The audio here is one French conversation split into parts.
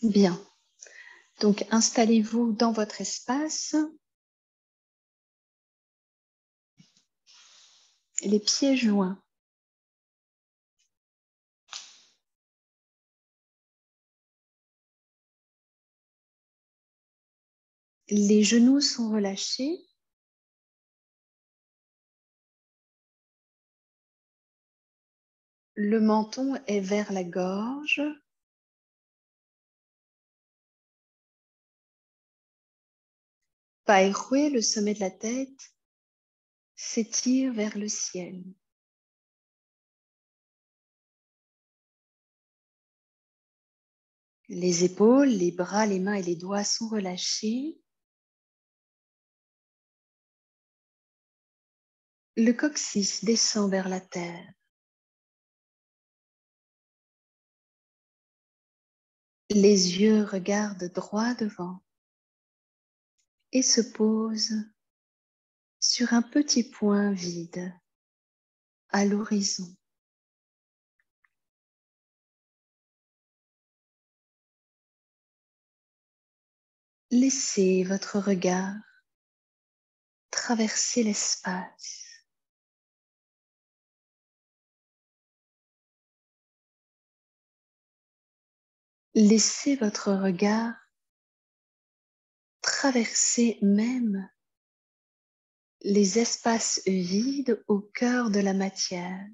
Bien. Donc, installez-vous dans votre espace, les pieds joints. Les genoux sont relâchés. Le menton est vers la gorge. Paerue, le sommet de la tête, s'étire vers le ciel. Les épaules, les bras, les mains et les doigts sont relâchés. Le coccyx descend vers la terre. Les yeux regardent droit devant et se posent sur un petit point vide à l'horizon. Laissez votre regard traverser l'espace. Laissez votre regard traverser même les espaces vides au cœur de la matière.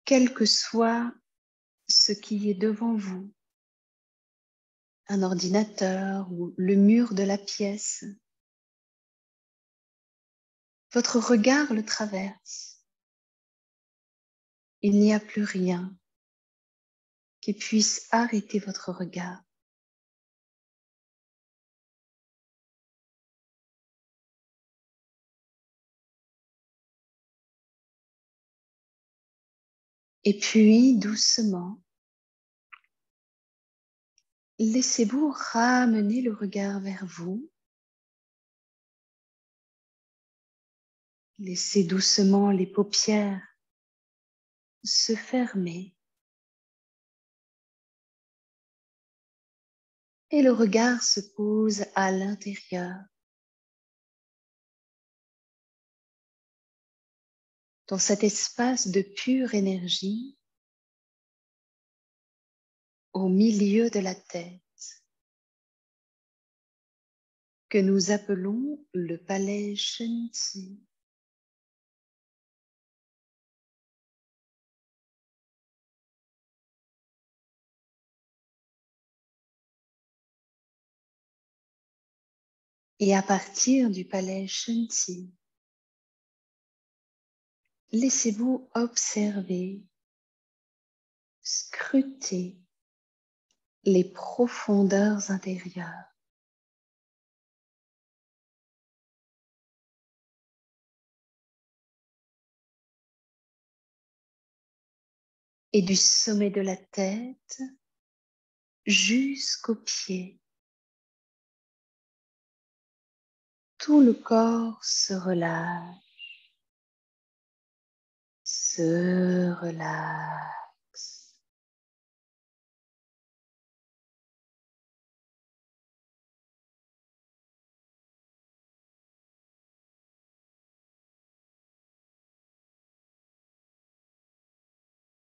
Quel que soit ce qui est devant vous, un ordinateur ou le mur de la pièce, votre regard le traverse. Il n'y a plus rien qui puisse arrêter votre regard. Et puis, doucement, laissez-vous ramener le regard vers vous. Laissez doucement les paupières se fermer. Et le regard se pose à l'intérieur, dans cet espace de pure énergie, au milieu de la tête, que nous appelons le palais Shen-Tzu. Et à partir du palais Shen-Tzu, laissez-vous observer, scruter les profondeurs intérieures. Et du sommet de la tête jusqu'aux pieds, tout le corps se relâche, se relaxe.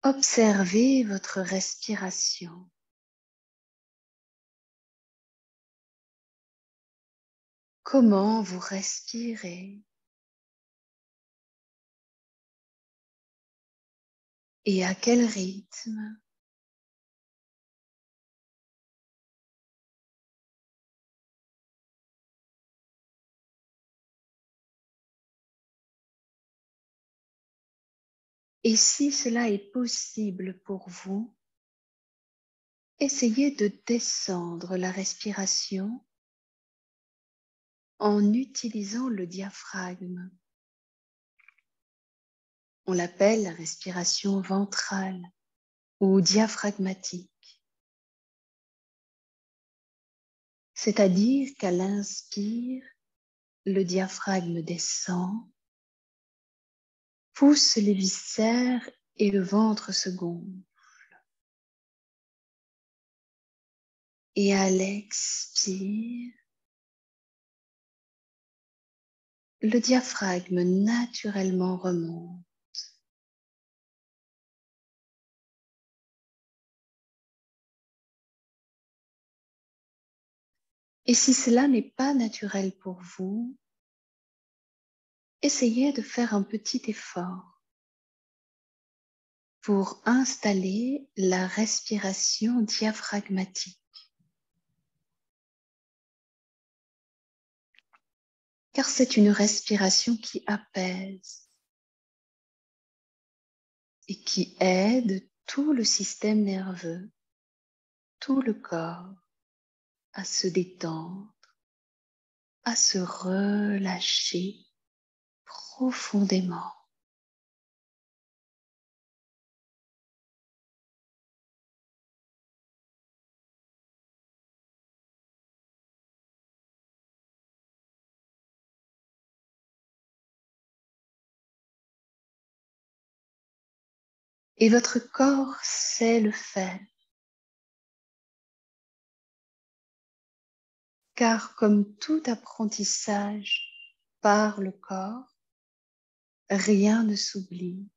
Observez votre respiration. Comment vous respirez et à quel rythme? Et si cela est possible pour vous, essayez de descendre la respiration en utilisant le diaphragme. On l'appelle la respiration ventrale ou diaphragmatique. C'est-à-dire qu'à l'inspire, le diaphragme descend, pousse les viscères et le ventre se gonfle. Et à l'expire, le diaphragme naturellement remonte. Et si cela n'est pas naturel pour vous, essayez de faire un petit effort pour installer la respiration diaphragmatique. Car c'est une respiration qui apaise et qui aide tout le système nerveux, tout le corps à se détendre, à se relâcher profondément. Et votre corps sait le faire. Car comme tout apprentissage par le corps, rien ne s'oublie.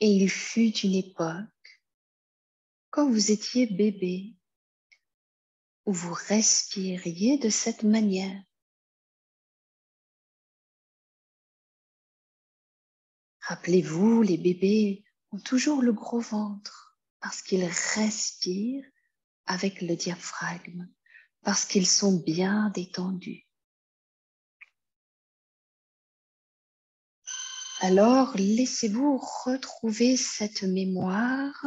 Et il fut une époque, quand vous étiez bébé, où vous respiriez de cette manière. Rappelez-vous, les bébés ont toujours le gros ventre parce qu'ils respirent avec le diaphragme, parce qu'ils sont bien détendus. Alors, laissez-vous retrouver cette mémoire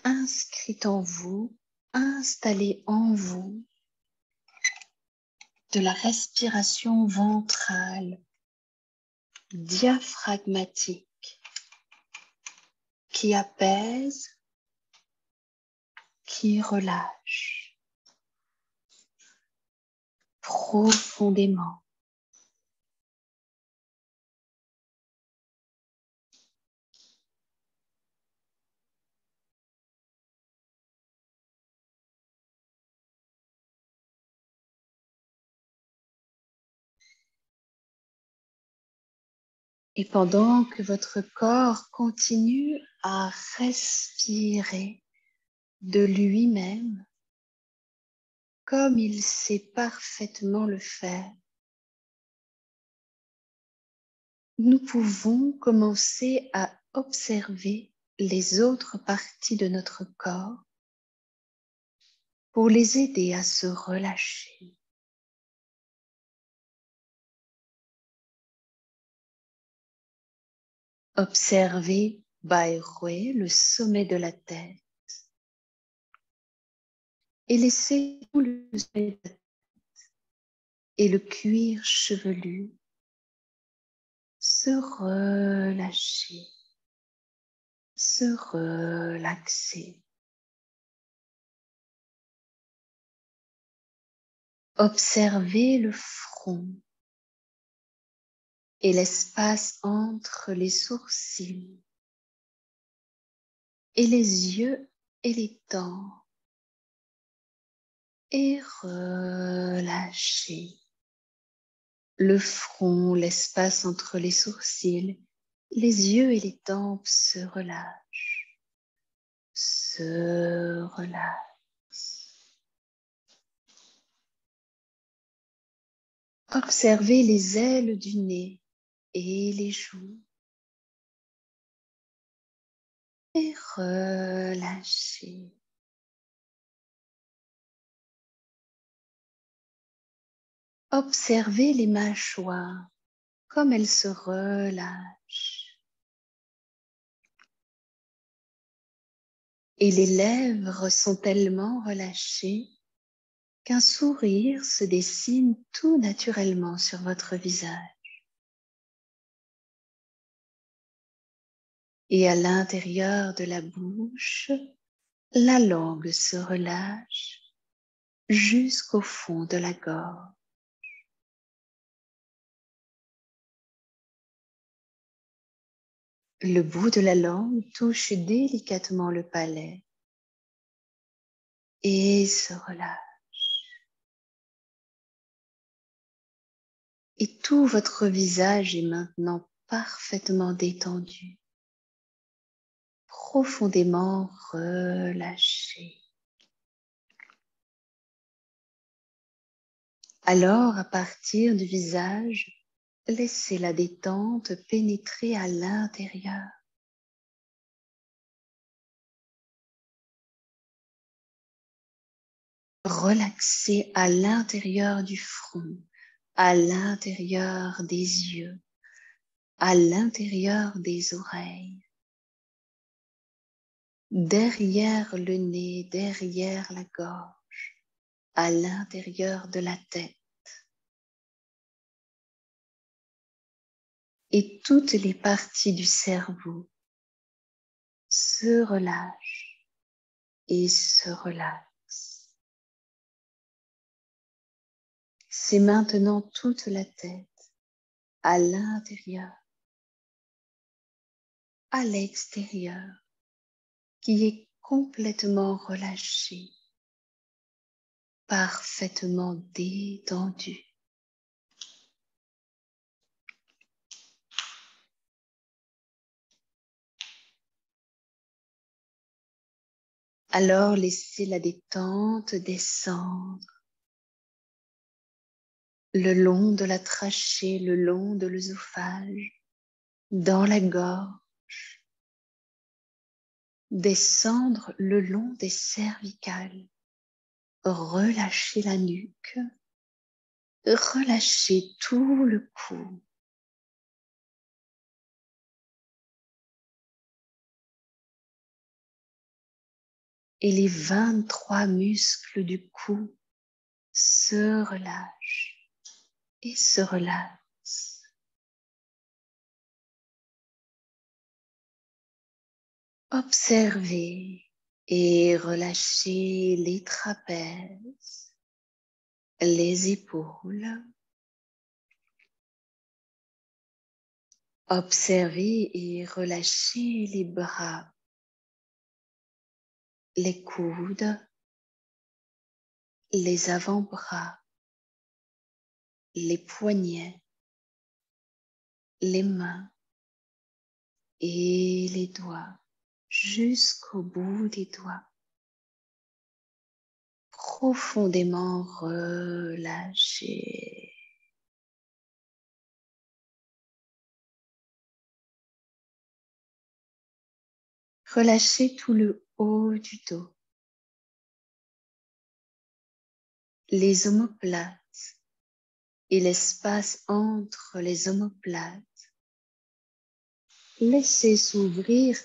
inscrite en vous, installée en vous, de la respiration ventrale, diaphragmatique, qui apaise, qui relâche profondément. Et pendant que votre corps continue à respirer de lui-même, comme il sait parfaitement le faire, nous pouvons commencer à observer les autres parties de notre corps pour les aider à se relâcher. Observez Bairwe, le sommet de la tête, et laissez tout le sommet de la tête et le cuir chevelu se relâcher, se relaxer. Observez le front et l'espace entre les sourcils et les yeux et les dents et relâchez. Le front, l'espace entre les sourcils, les yeux et les tempes se relâchent, se relaxent. Observez les ailes du nez et les joues et relâchez. Observez les mâchoires comme elles se relâchent. Et les lèvres sont tellement relâchées qu'un sourire se dessine tout naturellement sur votre visage. Et à l'intérieur de la bouche, la langue se relâche jusqu'au fond de la gorge. Le bout de la langue touche délicatement le palais et se relâche. Et tout votre visage est maintenant parfaitement détendu, profondément relâché. Alors, à partir du visage, laissez la détente pénétrer à l'intérieur. Relaxez à l'intérieur du front, à l'intérieur des yeux, à l'intérieur des oreilles, derrière le nez, derrière la gorge, à l'intérieur de la tête. Et toutes les parties du cerveau se relâchent et se relaxent. C'est maintenant toute la tête, à l'intérieur, à l'extérieur, qui est complètement relâchée, parfaitement détendue. Alors laissez la détente descendre le long de la trachée, le long de l'œsophage, dans la gorge, descendre le long des cervicales, relâchez la nuque, relâchez tout le cou. Et les 23 muscles du cou se relâchent et se relaxent. Observez et relâchez les trapèzes, les épaules. Observez et relâchez les bras, les coudes, les avant-bras, les poignets, les mains et les doigts jusqu'au bout des doigts. Profondément relâchés. Relâchez tout le haut du dos, les omoplates et l'espace entre les omoplates. Laissez s'ouvrir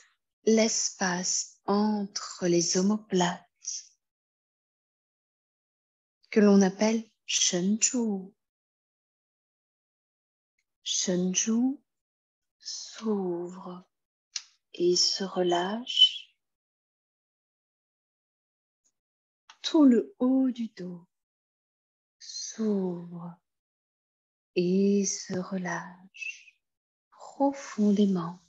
l'espace entre les omoplates que l'on appelle Shenju. Shenju s'ouvre et se relâche. Tout le haut du dos s'ouvre et se relâche profondément.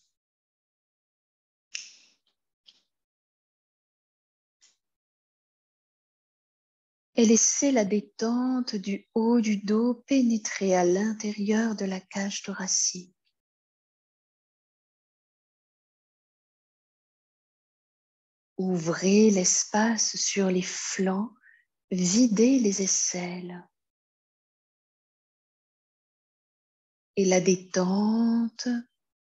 Et laissez la détente du haut du dos pénétrer à l'intérieur de la cage thoracique. Ouvrez l'espace sur les flancs, videz les aisselles. Et la détente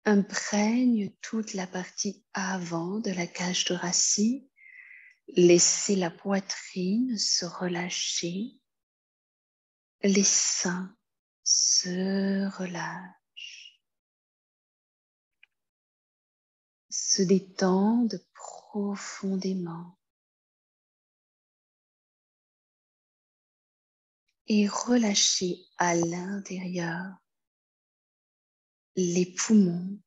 imprègne toute la partie avant de la cage thoracique. Laissez la poitrine se relâcher. Les seins se relâchent, se détendent profondément et relâchez à l'intérieur les poumons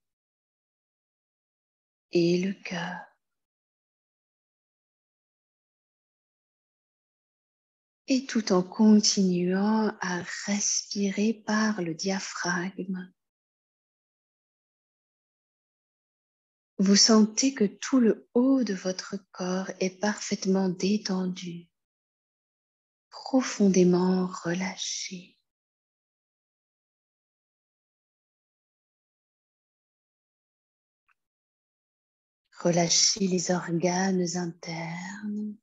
et le cœur. Et tout en continuant à respirer par le diaphragme, Vous sentez que tout le haut de votre corps est parfaitement détendu, profondément relâché. Relâchez les organes internes,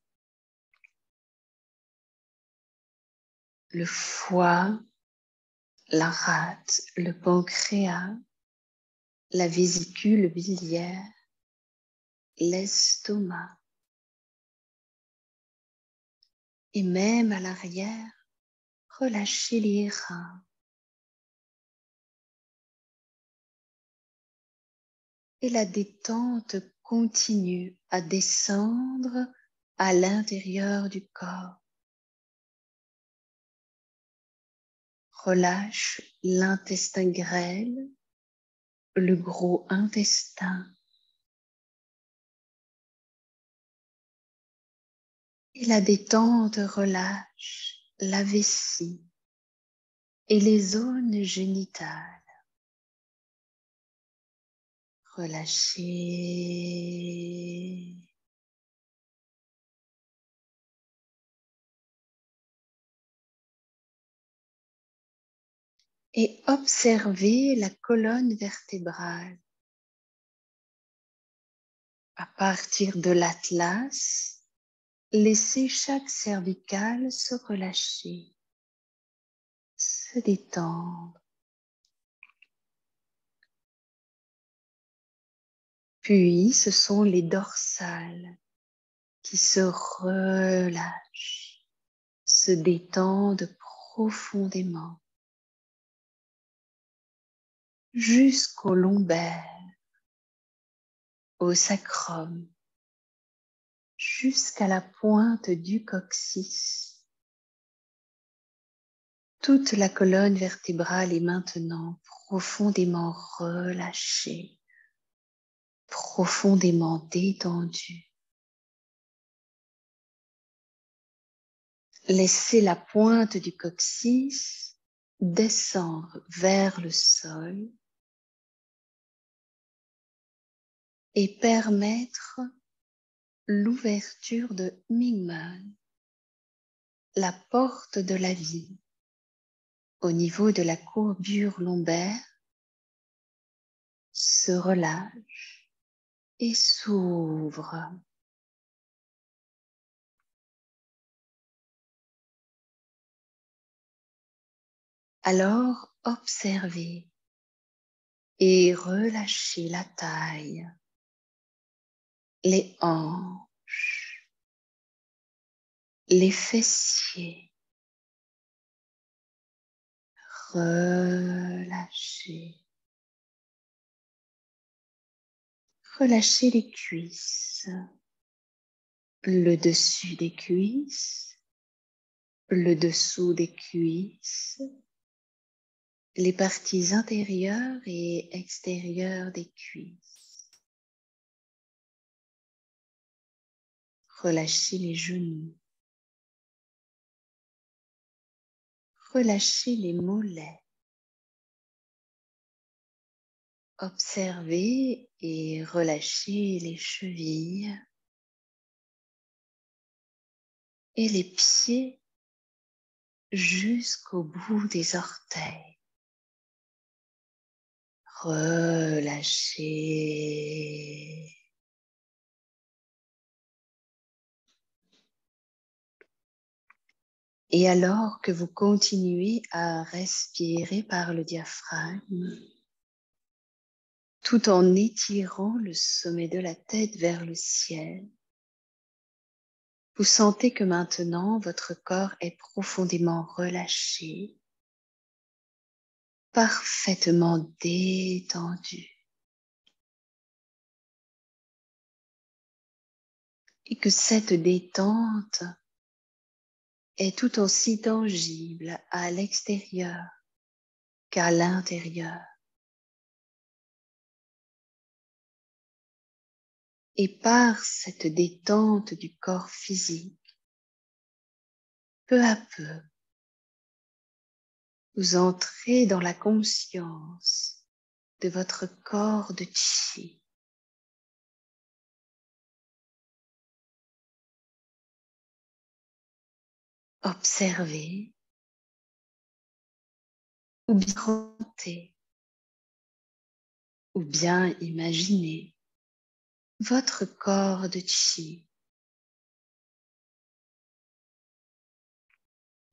le foie, la rate, le pancréas, la vésicule biliaire, l'estomac. Et même à l'arrière, relâchez les reins. Et la détente continue à descendre à l'intérieur du corps. Relâche l'intestin grêle, le gros intestin. Et la détente relâche la vessie et les zones génitales. Relâchez. Et observez la colonne vertébrale. À partir de l'atlas, laissez chaque cervicale se relâcher, se détendre. Puis ce sont les dorsales qui se relâchent, se détendent profondément jusqu'au lombaire, au sacrum, jusqu'à la pointe du coccyx. Toute la colonne vertébrale est maintenant profondément relâchée, profondément détendue. Laissez la pointe du coccyx descendre vers le sol et permettre l'ouverture de Mingmen, la porte de la vie, au niveau de la courbure lombaire, se relâche et s'ouvre. Alors observez et relâchez la taille, les hanches, les fessiers. Relâchez. Relâchez les cuisses, le dessus des cuisses, le dessous des cuisses, les parties intérieures et extérieures des cuisses. Relâchez les genoux. Relâchez les mollets. Observez et relâchez les chevilles et les pieds jusqu'au bout des orteils. Relâchez. Et alors que vous continuez à respirer par le diaphragme, tout en étirant le sommet de la tête vers le ciel, vous sentez que maintenant votre corps est profondément relâché, parfaitement détendu. Et que cette détente est tout aussi tangible à l'extérieur qu'à l'intérieur. Et par cette détente du corps physique, peu à peu, vous entrez dans la conscience de votre corps de chi, observez ou bien ressentez ou bien imaginez votre corps de chi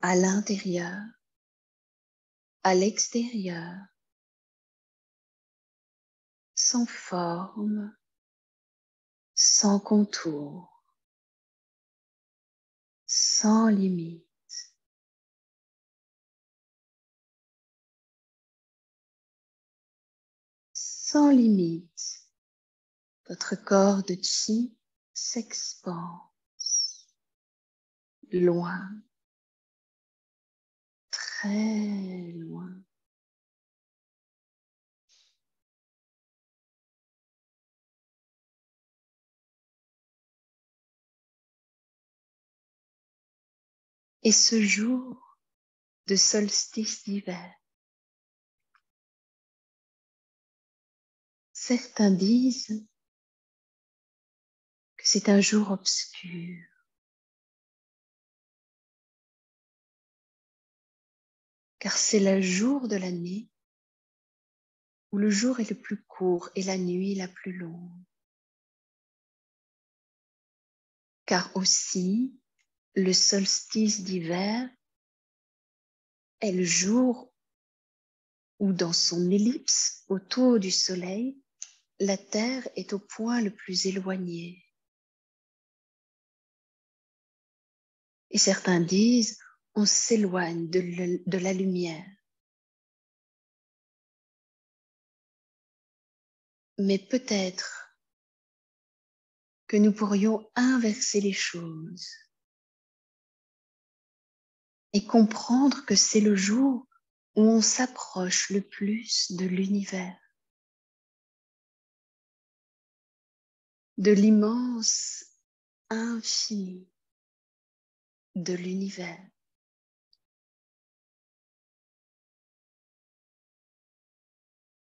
à l'intérieur, à l'extérieur, sans forme, sans contour, sans limite. Sans limite, votre corps de chi s'expanse loin, très loin. Et ce jour de solstice d'hiver, certains disent que c'est un jour obscur, car c'est le jour de l'année où le jour est le plus court et la nuit la plus longue. Car aussi, le solstice d'hiver est le jour où, dans son ellipse autour du Soleil, la Terre est au point le plus éloigné. Et certains disent, on s'éloigne de la lumière. Mais peut-être que nous pourrions inverser les choses et comprendre que c'est le jour où on s'approche le plus de l'univers, de l'immense infini de l'univers.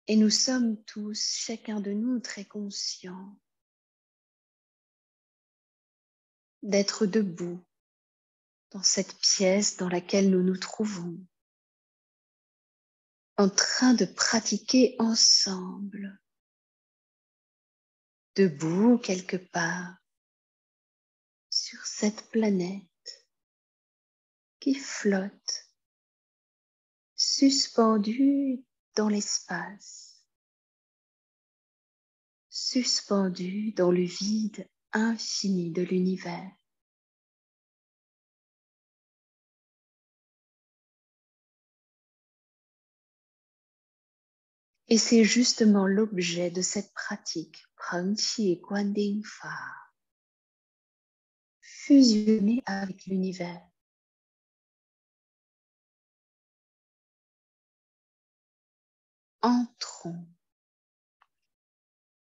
Et nous sommes tous, chacun de nous, très conscients d'être debout dans cette pièce dans laquelle nous nous trouvons, en train de pratiquer ensemble, debout quelque part sur cette planète qui flotte, suspendue dans l'espace, suspendue dans le vide infini de l'univers. Et c'est justement l'objet de cette pratique, Preng Qi Guan Ding Fa, fusionner avec l'univers. Entrons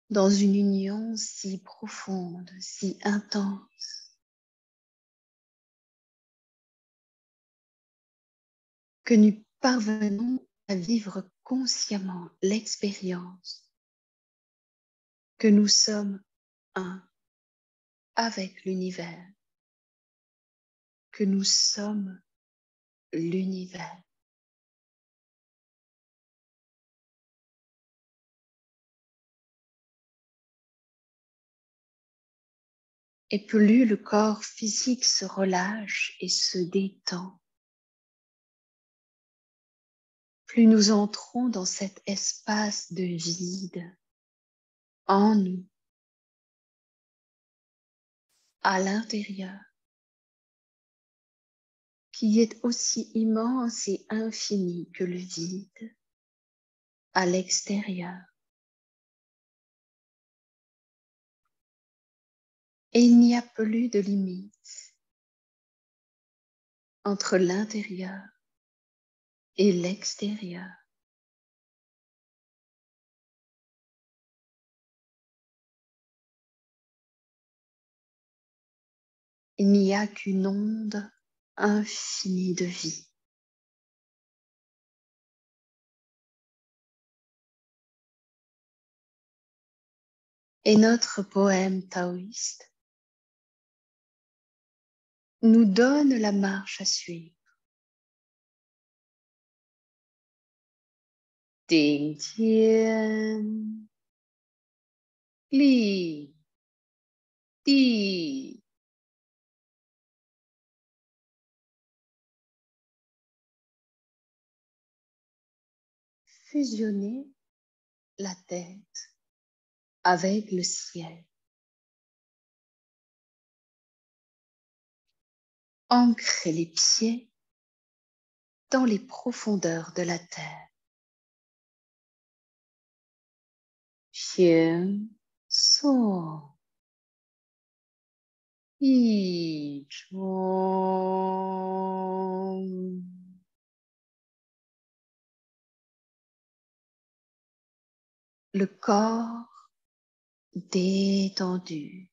dans une union si profonde, si intense, que nous parvenons à vivre consciemment l'expérience que nous sommes un avec l'univers, que nous sommes l'univers. Et plus le corps physique se relâche et se détend, plus nous entrons dans cet espace de vide en nous, à l'intérieur, qui est aussi immense et infini que le vide à l'extérieur. Et il n'y a plus de limite entre l'intérieur et l'extérieur. Il n'y a qu'une onde infinie de vie. Et notre poème taoïste nous donne la marche à suivre. Ding tian, li, di. Fusionner la tête avec le ciel. Ancrer les pieds dans les profondeurs de la terre. Xian so, yi zhuang. Le corps détendu,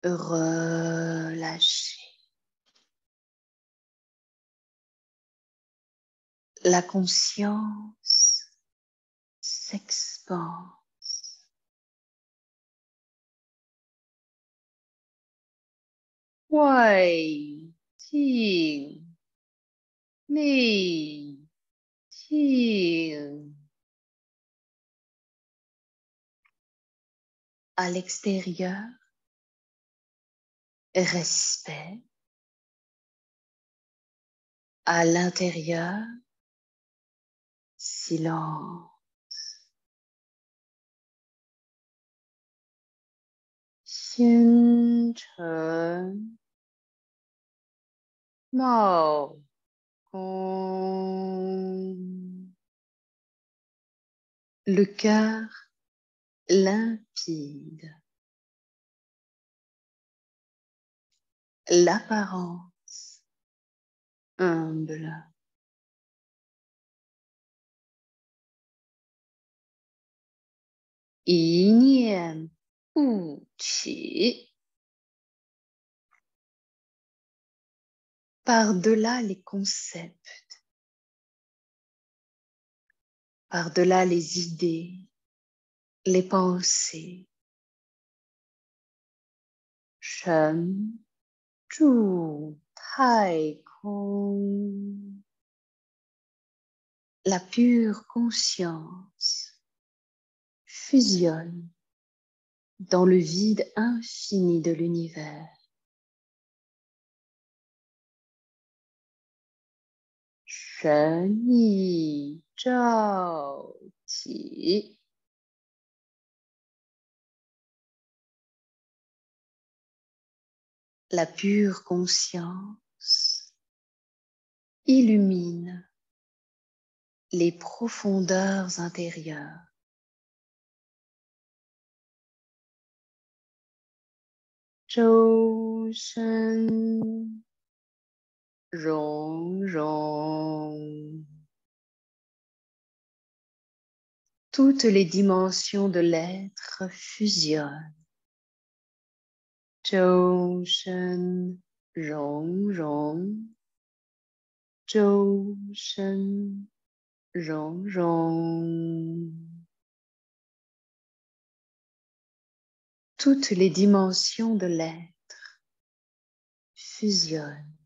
relâché. La conscience s'expand. Wei, Qing, Mei, Qing. À l'extérieur, respect. À l'intérieur, silence. Xian Chen Mao Gong. Le cœur limpide. L'apparence humble. Yi nian bu qi. Par-delà les concepts, par-delà les idées, les pensées. Shen zhu tai kong. La pure conscience fusionne dans le vide infini de l'univers. Shen yi zhao qi. La pure conscience illumine les profondeurs intérieures. Zhou Shen Rong Rong. Toutes les dimensions de l'être fusionnent. Zhou Shen Rong Rong. Zhou Shen Rong Rong. Toutes les dimensions de l'être fusionnent.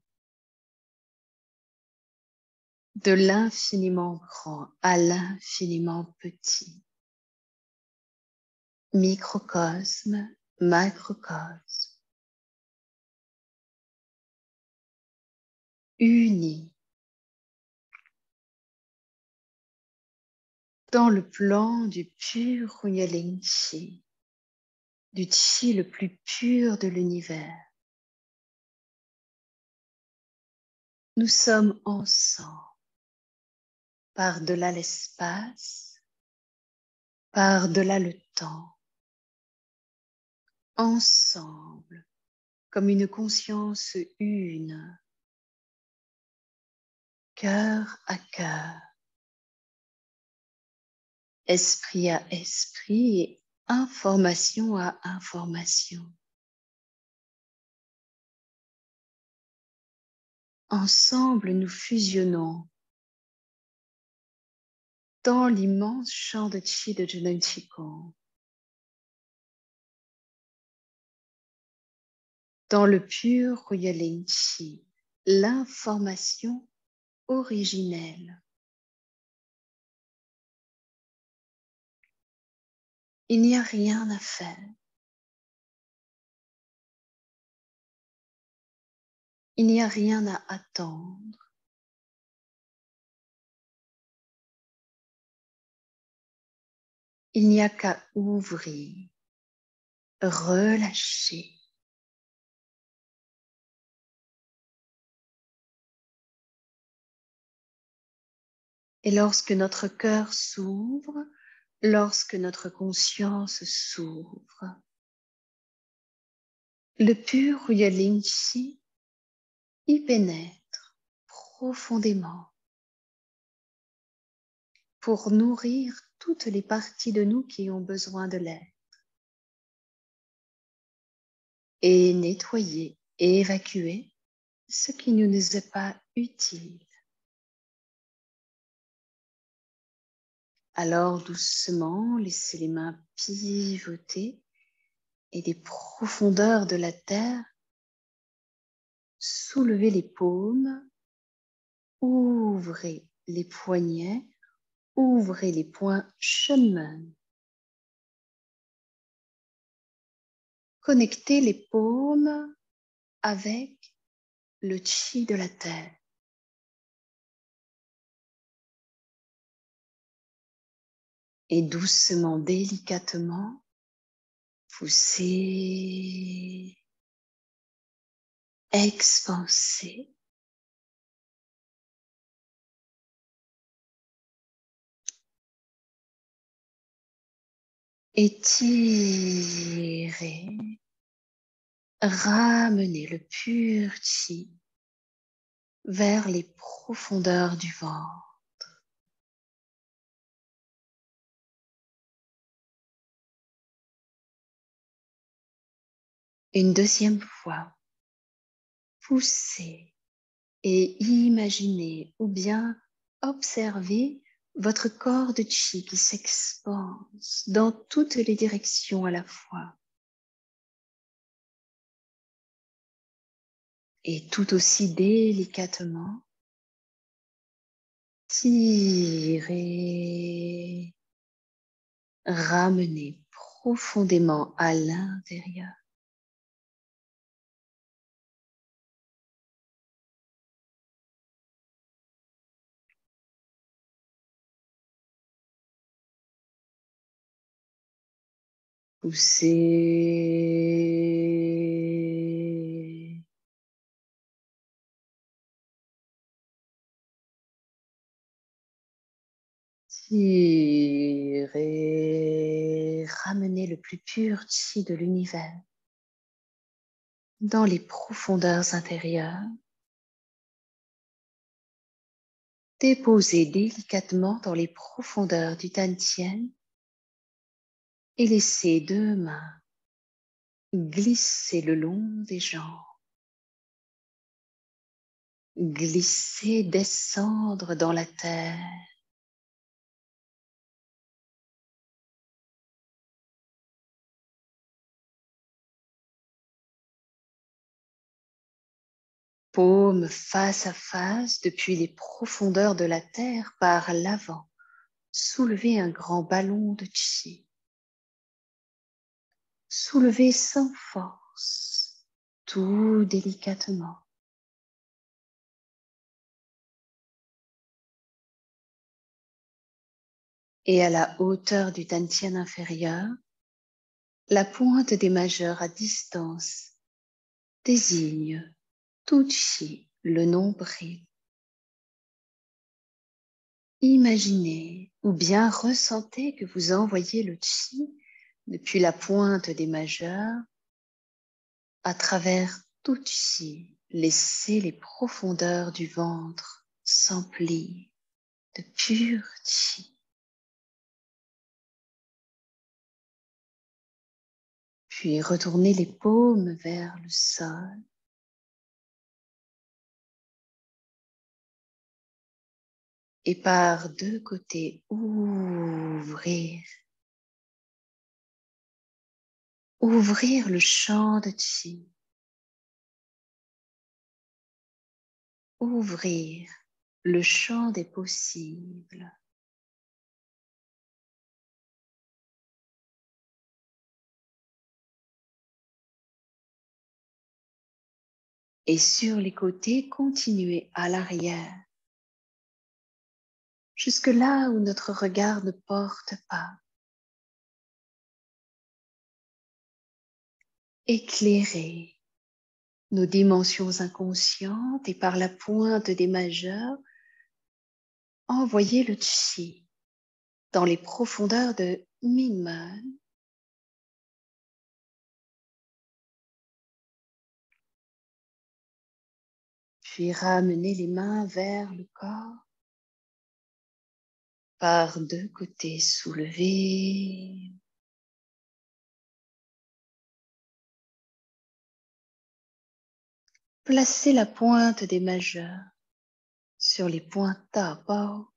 De l'infiniment grand à l'infiniment petit. Microcosme, macrocosme. Unis dans le plan du pur Hunyalin Chi, du Chi le plus pur de l'univers. Nous sommes ensemble, par-delà l'espace, par-delà le temps, ensemble, comme une conscience une, cœur à cœur, esprit à esprit et information à information. Ensemble, nous fusionnons dans l'immense champ de Qi de Zheneng Qigong. Dans le pur Huiling Chi, l'information originelle. Il n'y a rien à faire. Il n'y a rien à attendre. Il n'y a qu'à ouvrir, relâcher. Et lorsque notre cœur s'ouvre, lorsque notre conscience s'ouvre, le pur Huiling Chi y pénètre profondément pour nourrir toutes les parties de nous qui ont besoin de l'aide et nettoyer et évacuer ce qui ne nous est pas utile. Alors doucement, laissez les mains pivoter et des profondeurs de la terre, soulevez les paumes, ouvrez les poignets, ouvrez les poings Shenmen. Connectez les paumes avec le chi de la terre. Et doucement, délicatement, poussez, expansez. Étirez, ramenez le pur chi vers les profondeurs du ventre. Une deuxième fois, poussez et imaginez ou bien observez votre corps de chi qui s'expanse dans toutes les directions à la fois. Et tout aussi délicatement, tirez, ramenez profondément à l'intérieur. Poussez. Tirez, ramenez le plus pur chi de l'univers dans les profondeurs intérieures. Déposez délicatement dans les profondeurs du Tantien et laissez deux mains glisser le long des jambes. Glisser, descendre dans la terre. Paumes face à face depuis les profondeurs de la terre par l'avant. Soulevez un grand ballon de chi. Soulevez sans force, tout délicatement. Et à la hauteur du Tantien inférieur, la pointe des majeurs à distance désigne tout chi, le nombril. Imaginez ou bien ressentez que vous envoyez le chi depuis la pointe des majeurs à travers tout chi. Laissez les profondeurs du ventre s'emplir de pur chi. Puis retournez les paumes vers le sol. Et par deux côtés, ouvrir le champ de chi ouvrir le champ des possibles. Et sur les côtés, continuez à l'arrière, jusque là où notre regard ne porte pas. Éclairez nos dimensions inconscientes et par la pointe des majeurs, envoyez le chi dans les profondeurs de Minman. Puis ramenez les mains vers le corps. Par deux côtés soulevés. Placez la pointe des majeurs sur les pointes tapao.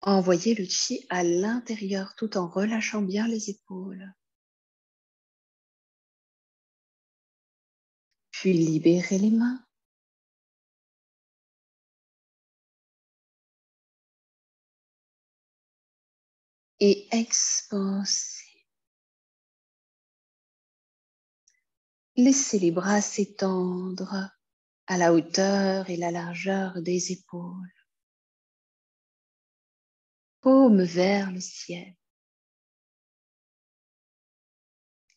Envoyez le chi à l'intérieur tout en relâchant bien les épaules. Puis libérez les mains. Et expansez. Laissez les bras s'étendre à la hauteur et la largeur des épaules. Paume vers le ciel.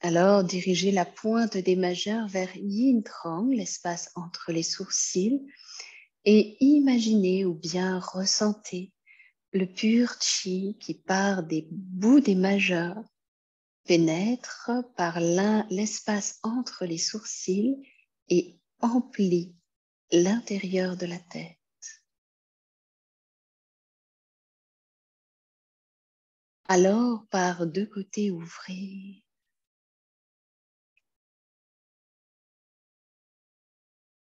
Alors, dirigez la pointe des majeurs vers Yin Trong, l'espace entre les sourcils, et imaginez ou bien ressentez le pur chi qui part des bouts des majeurs, pénètre par l'espace entre les sourcils et emplit l'intérieur de la tête. Alors, par deux côtés, ouvrez.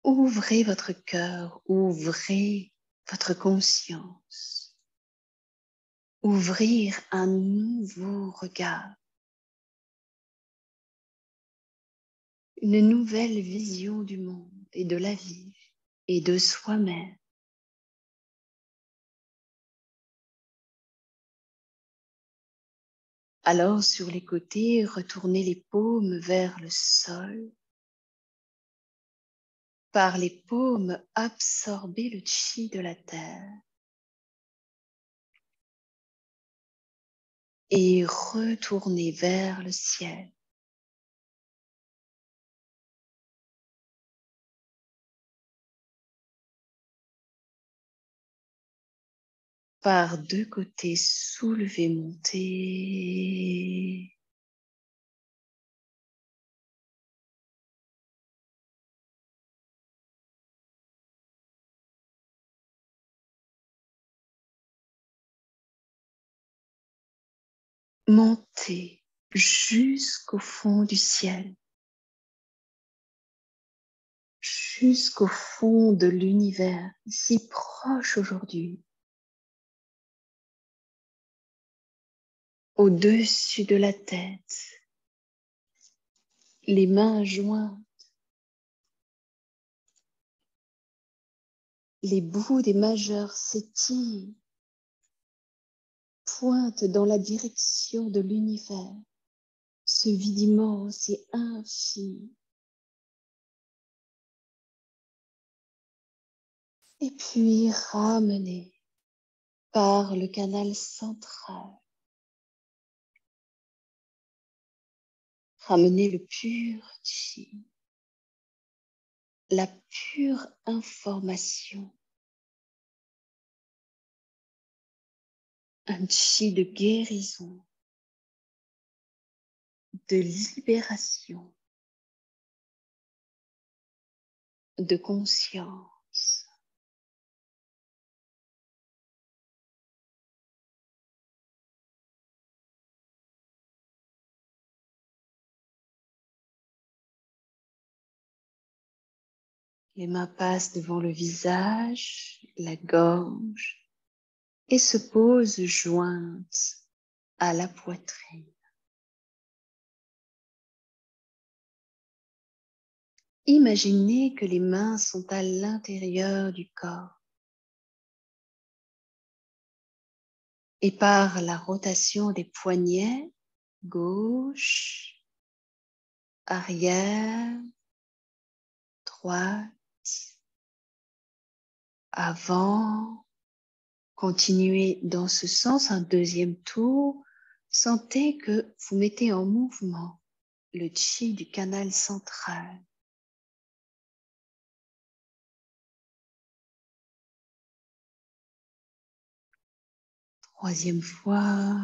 Ouvrez votre cœur, ouvrez votre conscience. Ouvrir un nouveau regard. Une nouvelle vision du monde et de la vie et de soi-même. Alors, sur les côtés, retournez les paumes vers le sol. Par les paumes, absorbez le chi de la terre. Et retournez vers le ciel. Par deux côtés, soulevez, montez. Montez jusqu'au fond du ciel, jusqu'au fond de l'univers, si proche aujourd'hui, au-dessus de la tête, les mains jointes, les bouts des majeurs s'étirent, pointent dans la direction de l'univers, ce vide immense et infini. Et puis ramenez par le canal central. Ramenez le pur chi, la pure information, un chi de guérison, de libération, de conscience. Les mains passent devant le visage, la gorge et se posent jointes à la poitrine. Imaginez que les mains sont à l'intérieur du corps et par la rotation des poignets, gauche, arrière, droite, avant, continuez dans ce sens un deuxième tour. Sentez que vous mettez en mouvement le chi du canal central. Troisième fois.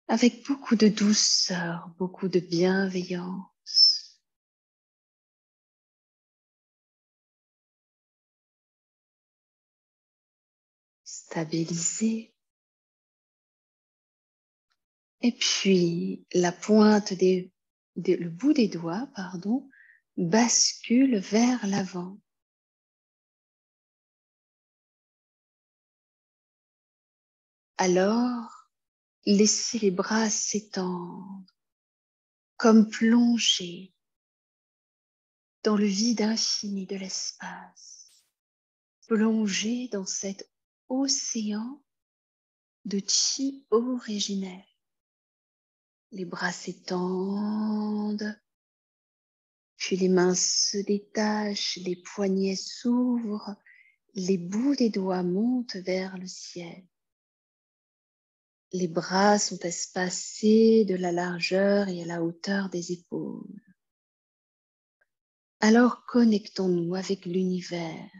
Avec beaucoup de douceur, beaucoup de bienveillance. Stabilisez. Et puis, la pointe le bout des doigts, pardon, bascule vers l'avant. Alors, laissez les bras s'étendre, comme plonger dans le vide infini de l'espace. Plonger dans cet océan de chi originel. Les bras s'étendent, puis les mains se détachent, les poignets s'ouvrent, les bouts des doigts montent vers le ciel. Les bras sont espacés de la largeur et à la hauteur des épaules. Alors connectons-nous avec l'univers,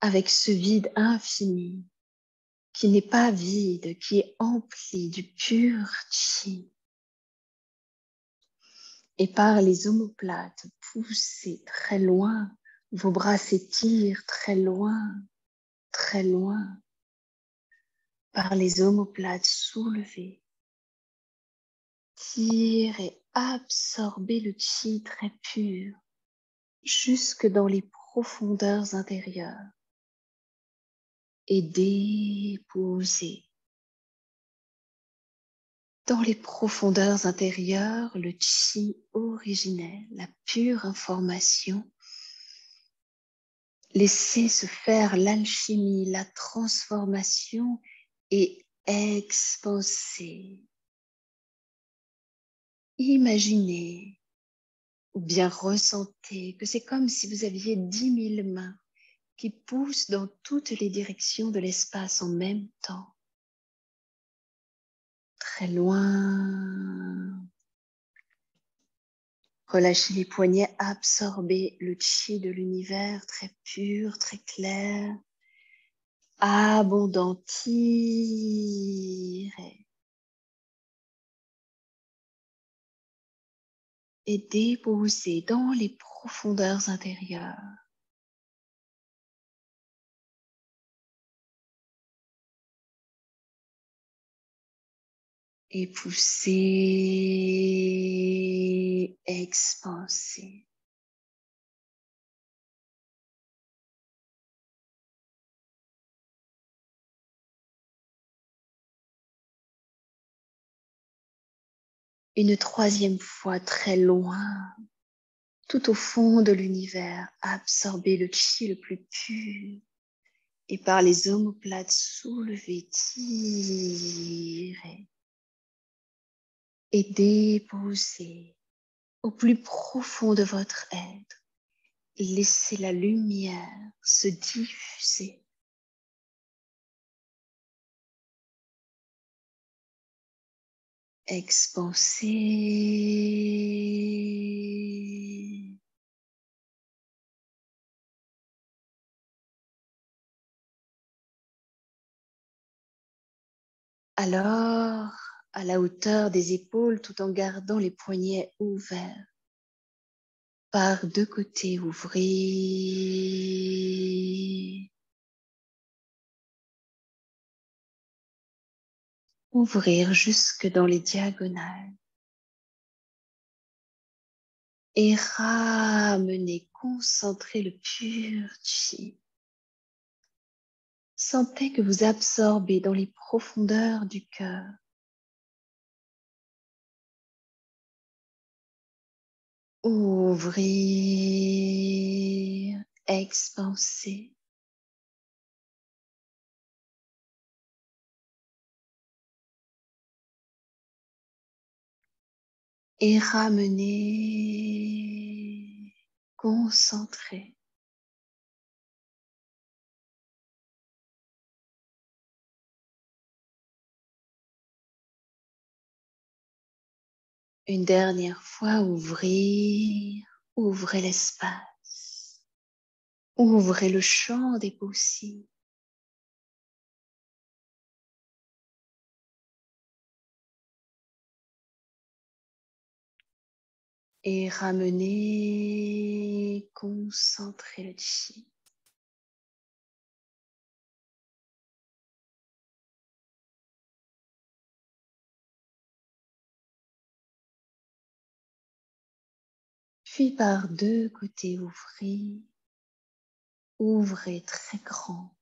avec ce vide infini qui n'est pas vide, qui est empli du pur chi. Et par les omoplates, poussez très loin, vos bras s'étirent très loin, très loin. Par les omoplates soulevées, tire et absorbez le chi très pur jusque dans les profondeurs intérieures et déposez. Dans les profondeurs intérieures, le chi originel, la pure information, laissez se faire l'alchimie, la transformation et expansez. Imaginez ou bien ressentez que c'est comme si vous aviez 10 000 mains qui poussent dans toutes les directions de l'espace en même temps. Très loin. Relâchez les poignets, absorbez le chi de l'univers très pur, très clair, abondant, tirez. Et déposez dans les profondeurs intérieures. Et poussez, expansez. Une troisième fois très loin, tout au fond de l'univers, absorbez le chi le plus pur et par les omoplates soulevez, tirez et déposez au plus profond de votre être. Laissez la lumière se diffuser. Expansez. Alors, à la hauteur des épaules, tout en gardant les poignets ouverts, par deux côtés, ouvrez. Ouvrir jusque dans les diagonales. Et ramener, concentrer le pur chi. Sentez que vous absorbez dans les profondeurs du cœur Ouvrir, expanser. Et ramener, concentrer. Une dernière fois, ouvrez l'espace, ouvrez le champ des possibles. Et ramenez, concentrez le chi. Puis par deux côtés, ouvrez très grand,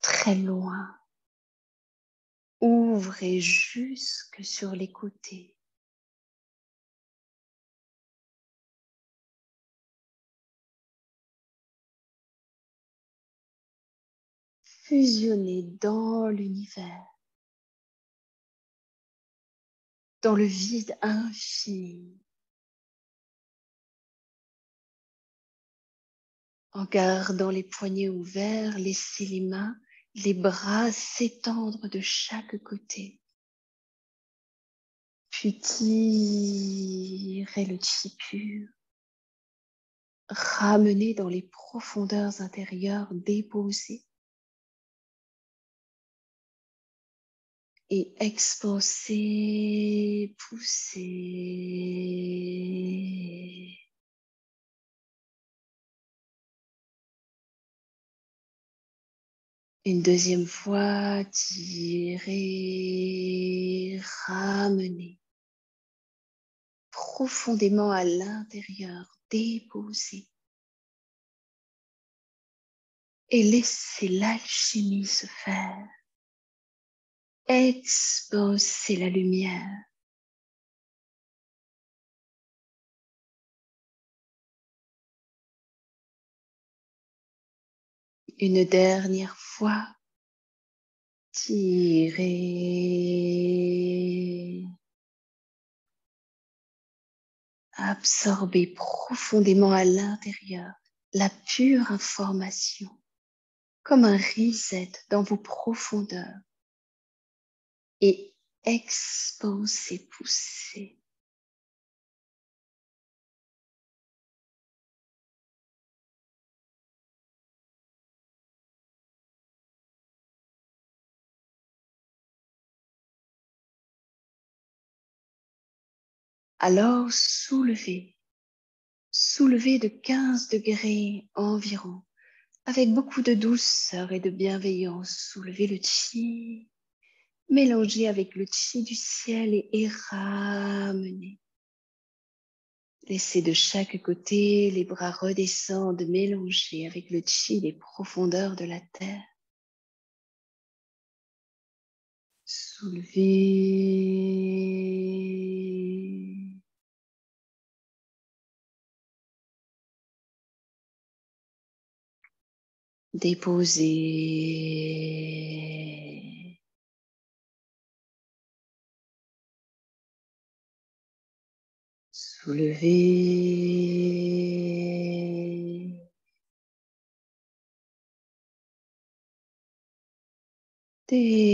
très loin. Ouvrez jusque sur les côtés. Fusionnez dans l'univers, dans le vide infini. En gardant les poignets ouverts, laissez les mains, les bras s'étendre de chaque côté. Puis tirez le chi pur. Ramenez dans les profondeurs intérieures déposées. Et expansez, poussez. Une deuxième fois, tirez, ramenez profondément à l'intérieur, déposez. Et laissez l'alchimie se faire. Expansez la lumière. Une dernière fois, tirez. Absorbez profondément à l'intérieur la pure information, comme un reset dans vos profondeurs. Et expansez, poussez. Alors soulevez de 15 degrés environ, avec beaucoup de douceur et de bienveillance. Soulevez le chi, mélangez avec le chi du ciel et ramenez. Laissez de chaque côté les bras redescendre, mélangés avec le chi des profondeurs de la terre. Soulevez. Déposez. Soulevez. Déposez.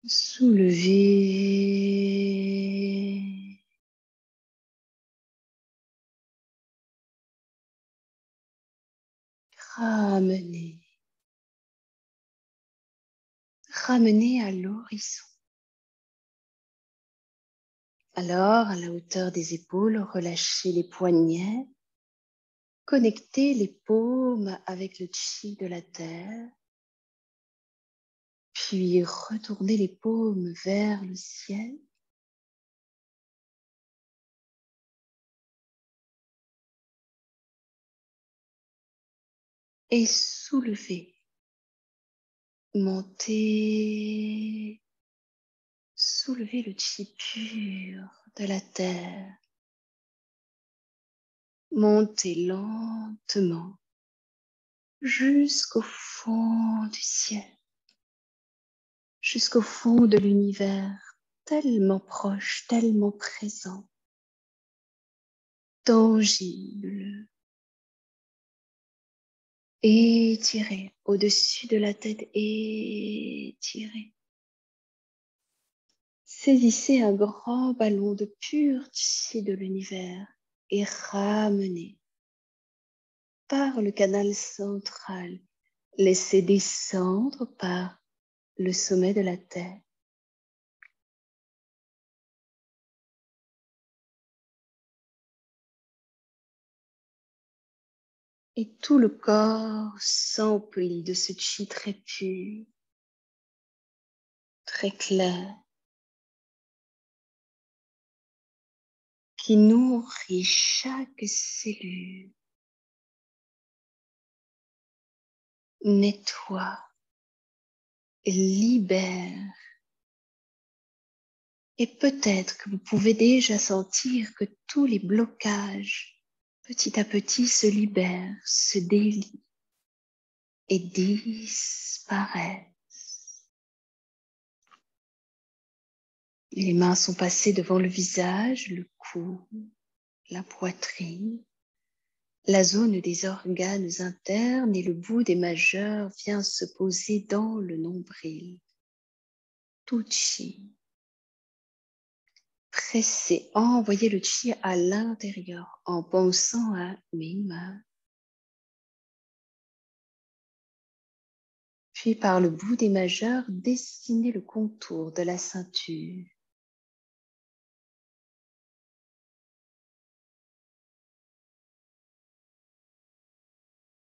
Soulevez. Ramenez. Ramenez à l'horizon. Alors, à la hauteur des épaules, relâchez les poignets. Connectez les paumes avec le chi de la terre. Puis retournez les paumes vers le ciel. Et soulevez Montez, soulevez le chi pur de la terre. Montez lentement jusqu'au fond du ciel, jusqu'au fond de l'univers, tellement proche, tellement présent, tangible. Étirez au-dessus de la tête, étirez. Saisissez un grand ballon de pur chi de l'univers et ramenez par le canal central. Laissez descendre par le sommet de la tête. Et tout le corps s'emplit de ce chi très pur, très clair, qui nourrit chaque cellule, nettoie, libère. Et peut-être que vous pouvez déjà sentir que tous les blocages, petit à petit, se libèrent, se délient et disparaissent. Les mains sont passées devant le visage, le cou, la poitrine, la zone des organes internes et le bout des majeurs vient se poser dans le nombril. Tout chi. Pressez, envoyez le chi à l'intérieur en pensant à Mingmen. Puis par le bout des majeurs, dessinez le contour de la ceinture.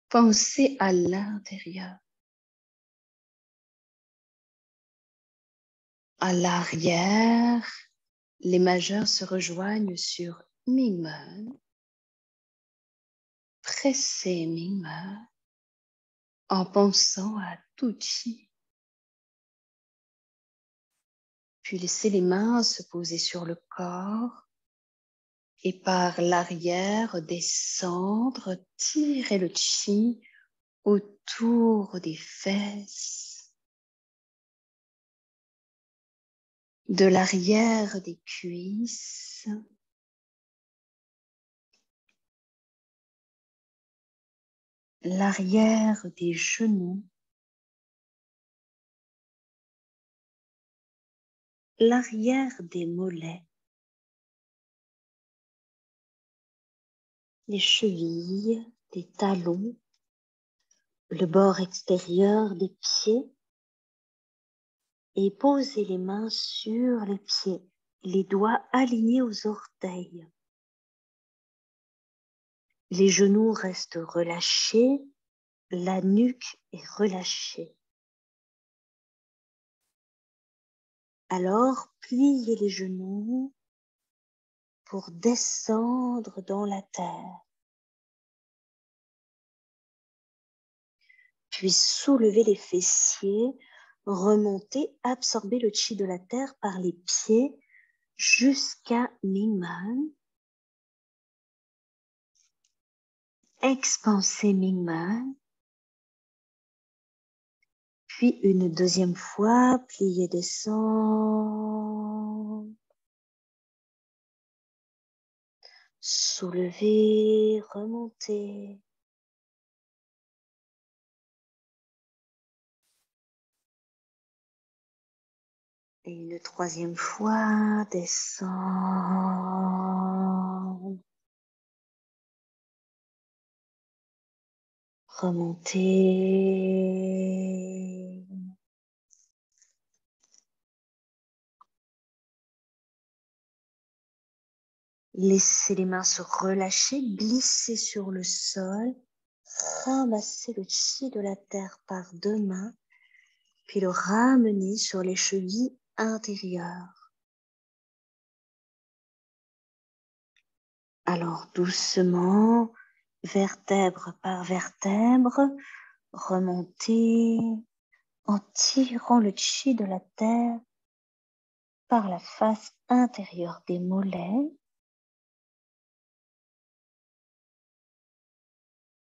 Pensez à l'intérieur, à l'arrière. Les majeurs se rejoignent sur Mingmen. Pressez Mingmen en pensant à tout chi. Puis laissez les mains se poser sur le corps et par l'arrière descendre, tirez le chi autour des fesses, de l'arrière des cuisses, l'arrière des genoux, l'arrière des mollets, les chevilles, les talons, le bord extérieur des pieds et posez les mains sur les pieds, les doigts alignés aux orteils. Les genoux restent relâchés, la nuque est relâchée. Alors, pliez les genoux pour descendre dans la terre. Puis soulevez les fessiers, remontez, absorbez le chi de la terre par les pieds jusqu'à Mingmen. Expansez Mingmen. Puis une deuxième fois, pliez, descendre. Soulevez, remontez. Et une troisième fois, descendre. Remontez. Laissez les mains se relâcher, glissez sur le sol, ramassez le chi de la terre par deux mains, puis le ramenez sur les chevilles intérieures. Alors doucement, vertèbre par vertèbre, remontez, en tirant le chi de la terre par la face intérieure des mollets,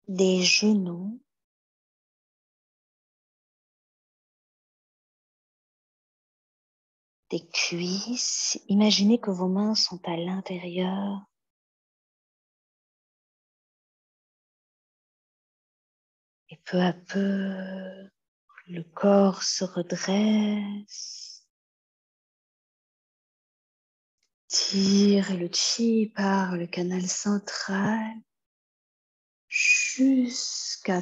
des genoux, des cuisses. Imaginez que vos mains sont à l'intérieur. Et peu à peu, le corps se redresse. Tire le chi par le canal central jusqu'à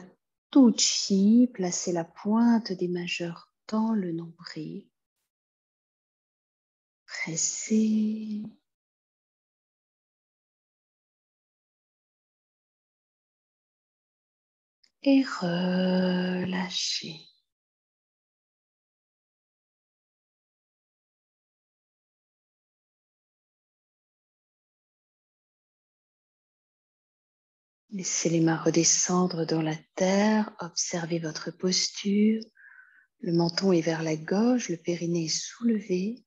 tout chi. Placez la pointe des majeurs dans le nombril. Pressez. Et relâchez. Laissez les mains redescendre dans la terre. Observez votre posture. Le menton est vers la gauche, le périnée est soulevé.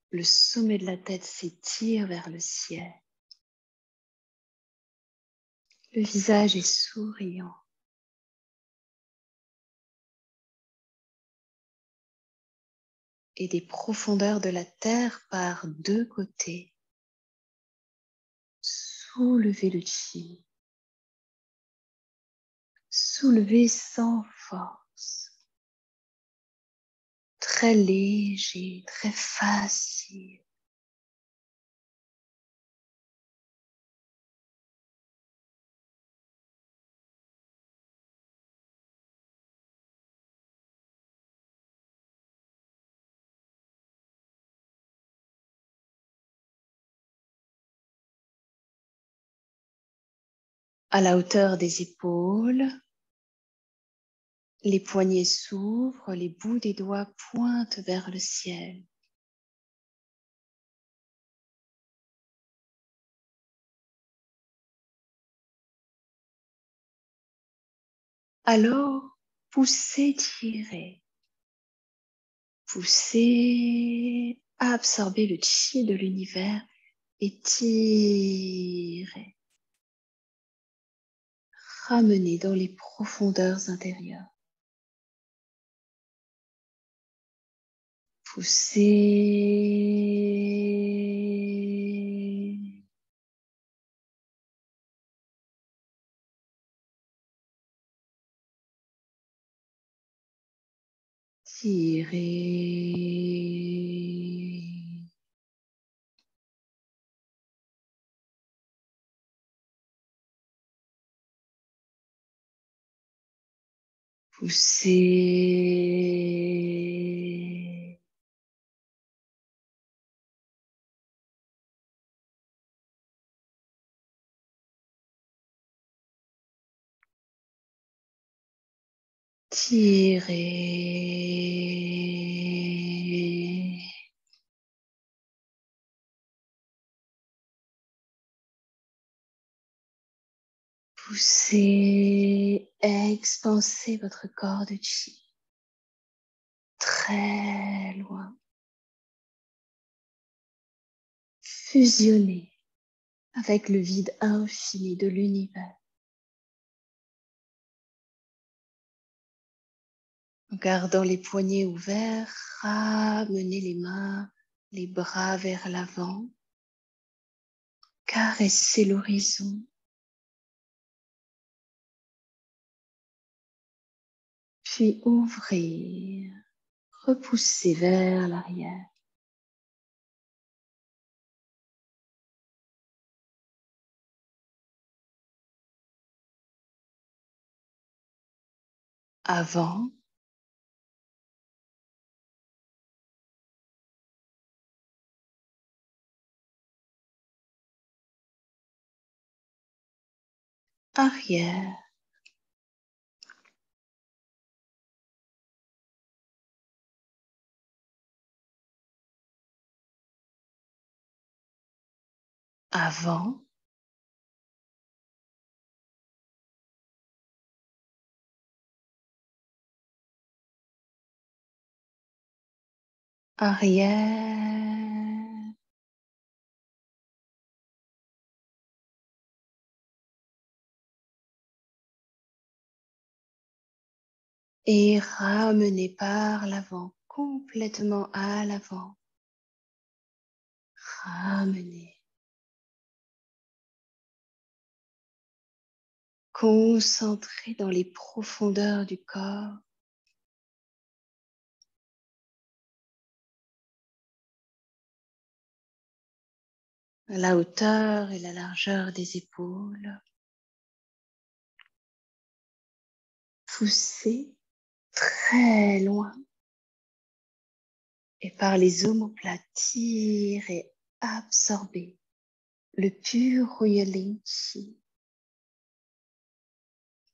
Le sommet de la tête s'étire vers le ciel. Le visage est souriant. Et des profondeurs de la terre par deux côtés. Soulevez le chi. Soulevez sans force. Très léger, très facile. À la hauteur des épaules, les poignets s'ouvrent, les bouts des doigts pointent vers le ciel. Alors, poussez, tirez. Poussez, absorbez le chi de l'univers et tirez. Ramenez dans les profondeurs intérieures. Poussez. Tirez. Poussez. Tirez. Poussez, expansez votre corps de chi très loin. Fusionnez avec le vide infini de l'univers. En gardant les poignets ouverts, ramenez les mains, les bras vers l'avant. Caressez l'horizon. Puis ouvrir, repoussez vers l'arrière. Avant, arrière, avant, arrière, et ramenez par l'avant, complètement à l'avant. Ramenez. Concentrez dans les profondeurs du corps. La hauteur et la largeur des épaules. Poussez très loin. Et par les omoplates, tirez, absorbez le pur Royal Chi.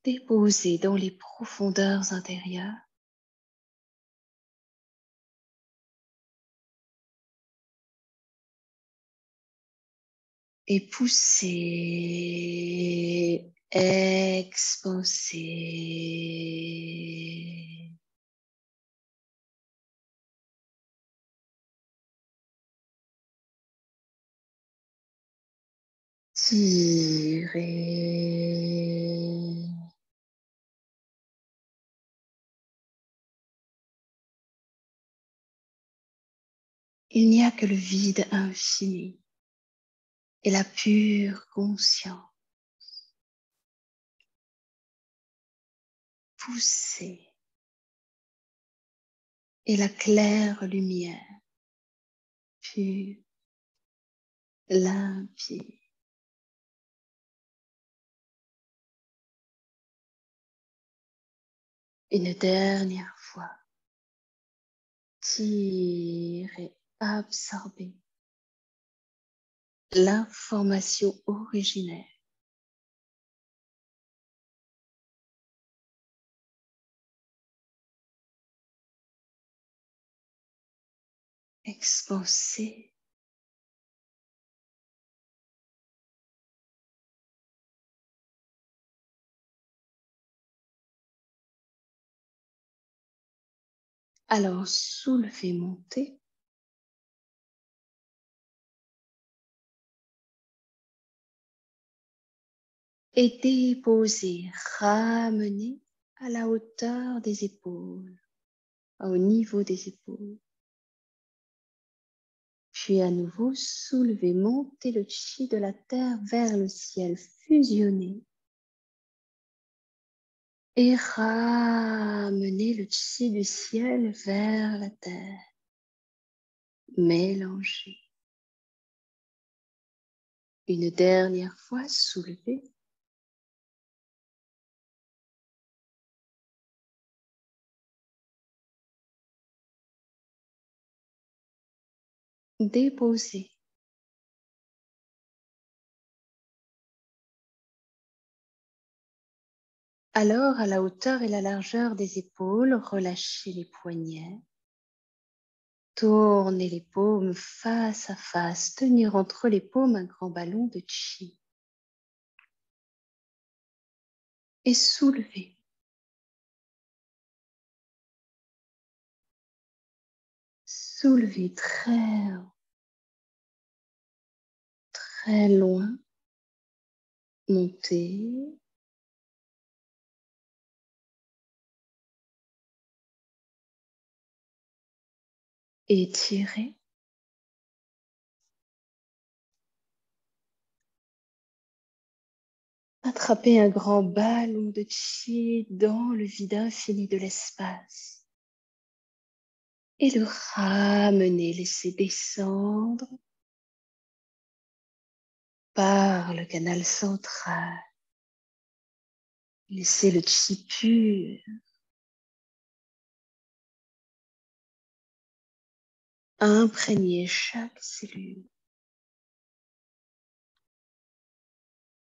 Déposez dans les profondeurs intérieures. Et poussez, expansez. Tirez. Il n'y a que le vide infini et la pure conscience. Poussez et la claire lumière, pure, limpide. Une dernière fois, tirez, absorbez l'information originelle. Expansez. Alors soulevez, montez. Et déposez, ramenez à la hauteur des épaules, au niveau des épaules. Puis à nouveau, soulevez, montez le chi de la terre vers le ciel, fusionnez. Et ramenez le chi du ciel vers la terre. Mélangez. Une dernière fois, soulevez. Déposez. Alors, à la hauteur et la largeur des épaules, relâchez les poignets. Tournez les paumes face à face, tenir entre les paumes un grand ballon de chi. Et soulevez. Soulevez très haut, très loin. Montez. Étirez. Attrapez un grand ballon de chi dans le vide infini de l'espace. Et le ramenez, laissez descendre par le canal central. Laissez le chi pur imprégner chaque cellule.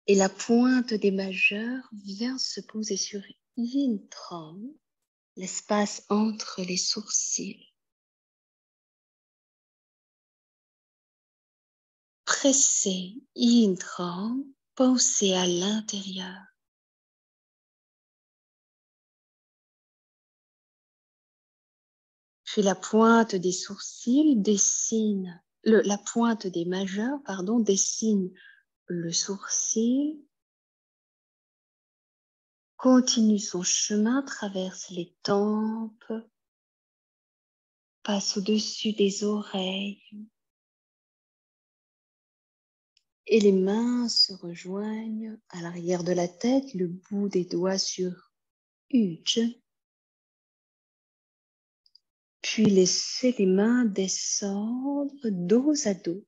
Et la pointe des majeurs vient se poser sur Yin Trong, l'espace entre les sourcils. Pressez Yin Trong, pensez à l'intérieur. Puis la pointe des sourcils dessine, la pointe des majeurs, pardon, dessine le sourcil, continue son chemin, traverse les tempes, passe au-dessus des oreilles et les mains se rejoignent à l'arrière de la tête, le bout des doigts sur Uj. Puis laissez les mains descendre dos à dos.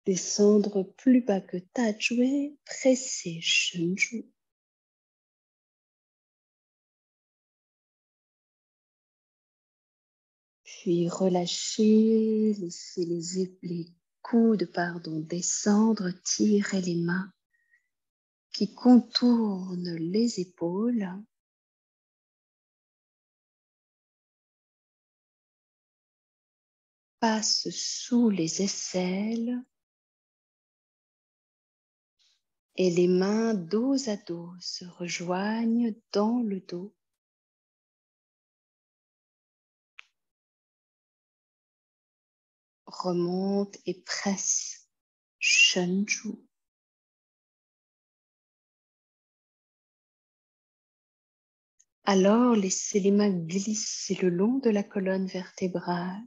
Descendre plus bas que Tajue, presser Shenju. Puis relâchez, laissez les coudes descendre, tirez les mains qui contournent les épaules. Passent sous les aisselles et les mains dos à dos se rejoignent dans le dos. Remonte et presse Shenju. Alors, laissez les mains glisser le long de la colonne vertébrale.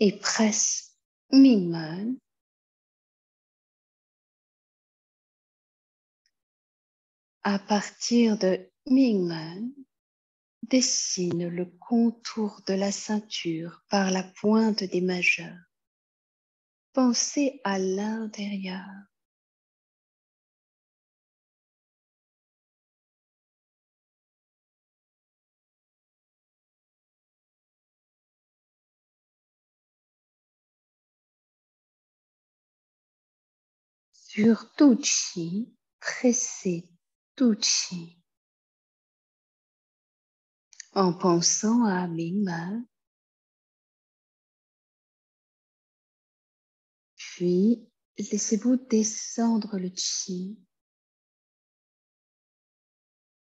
Et presse Mingmen. À partir de Mingmen, dessine le contour de la ceinture par la pointe des majeurs. Pensez à l'intérieur. Sur Tuchi, pressez Tuchi. En pensant à Mingmen, puis laissez-vous descendre le Qi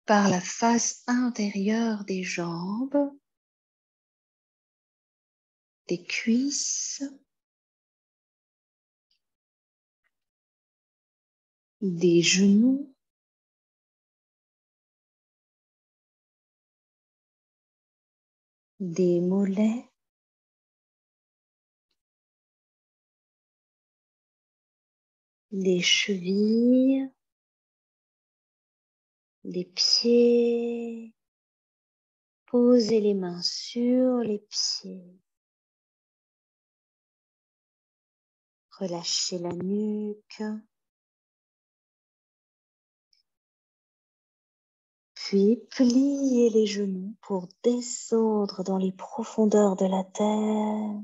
par la face intérieure des jambes, des cuisses, des genoux, des mollets, les chevilles, les pieds. Posez les mains sur les pieds. Relâchez la nuque. Puis pliez les genoux pour descendre dans les profondeurs de la terre.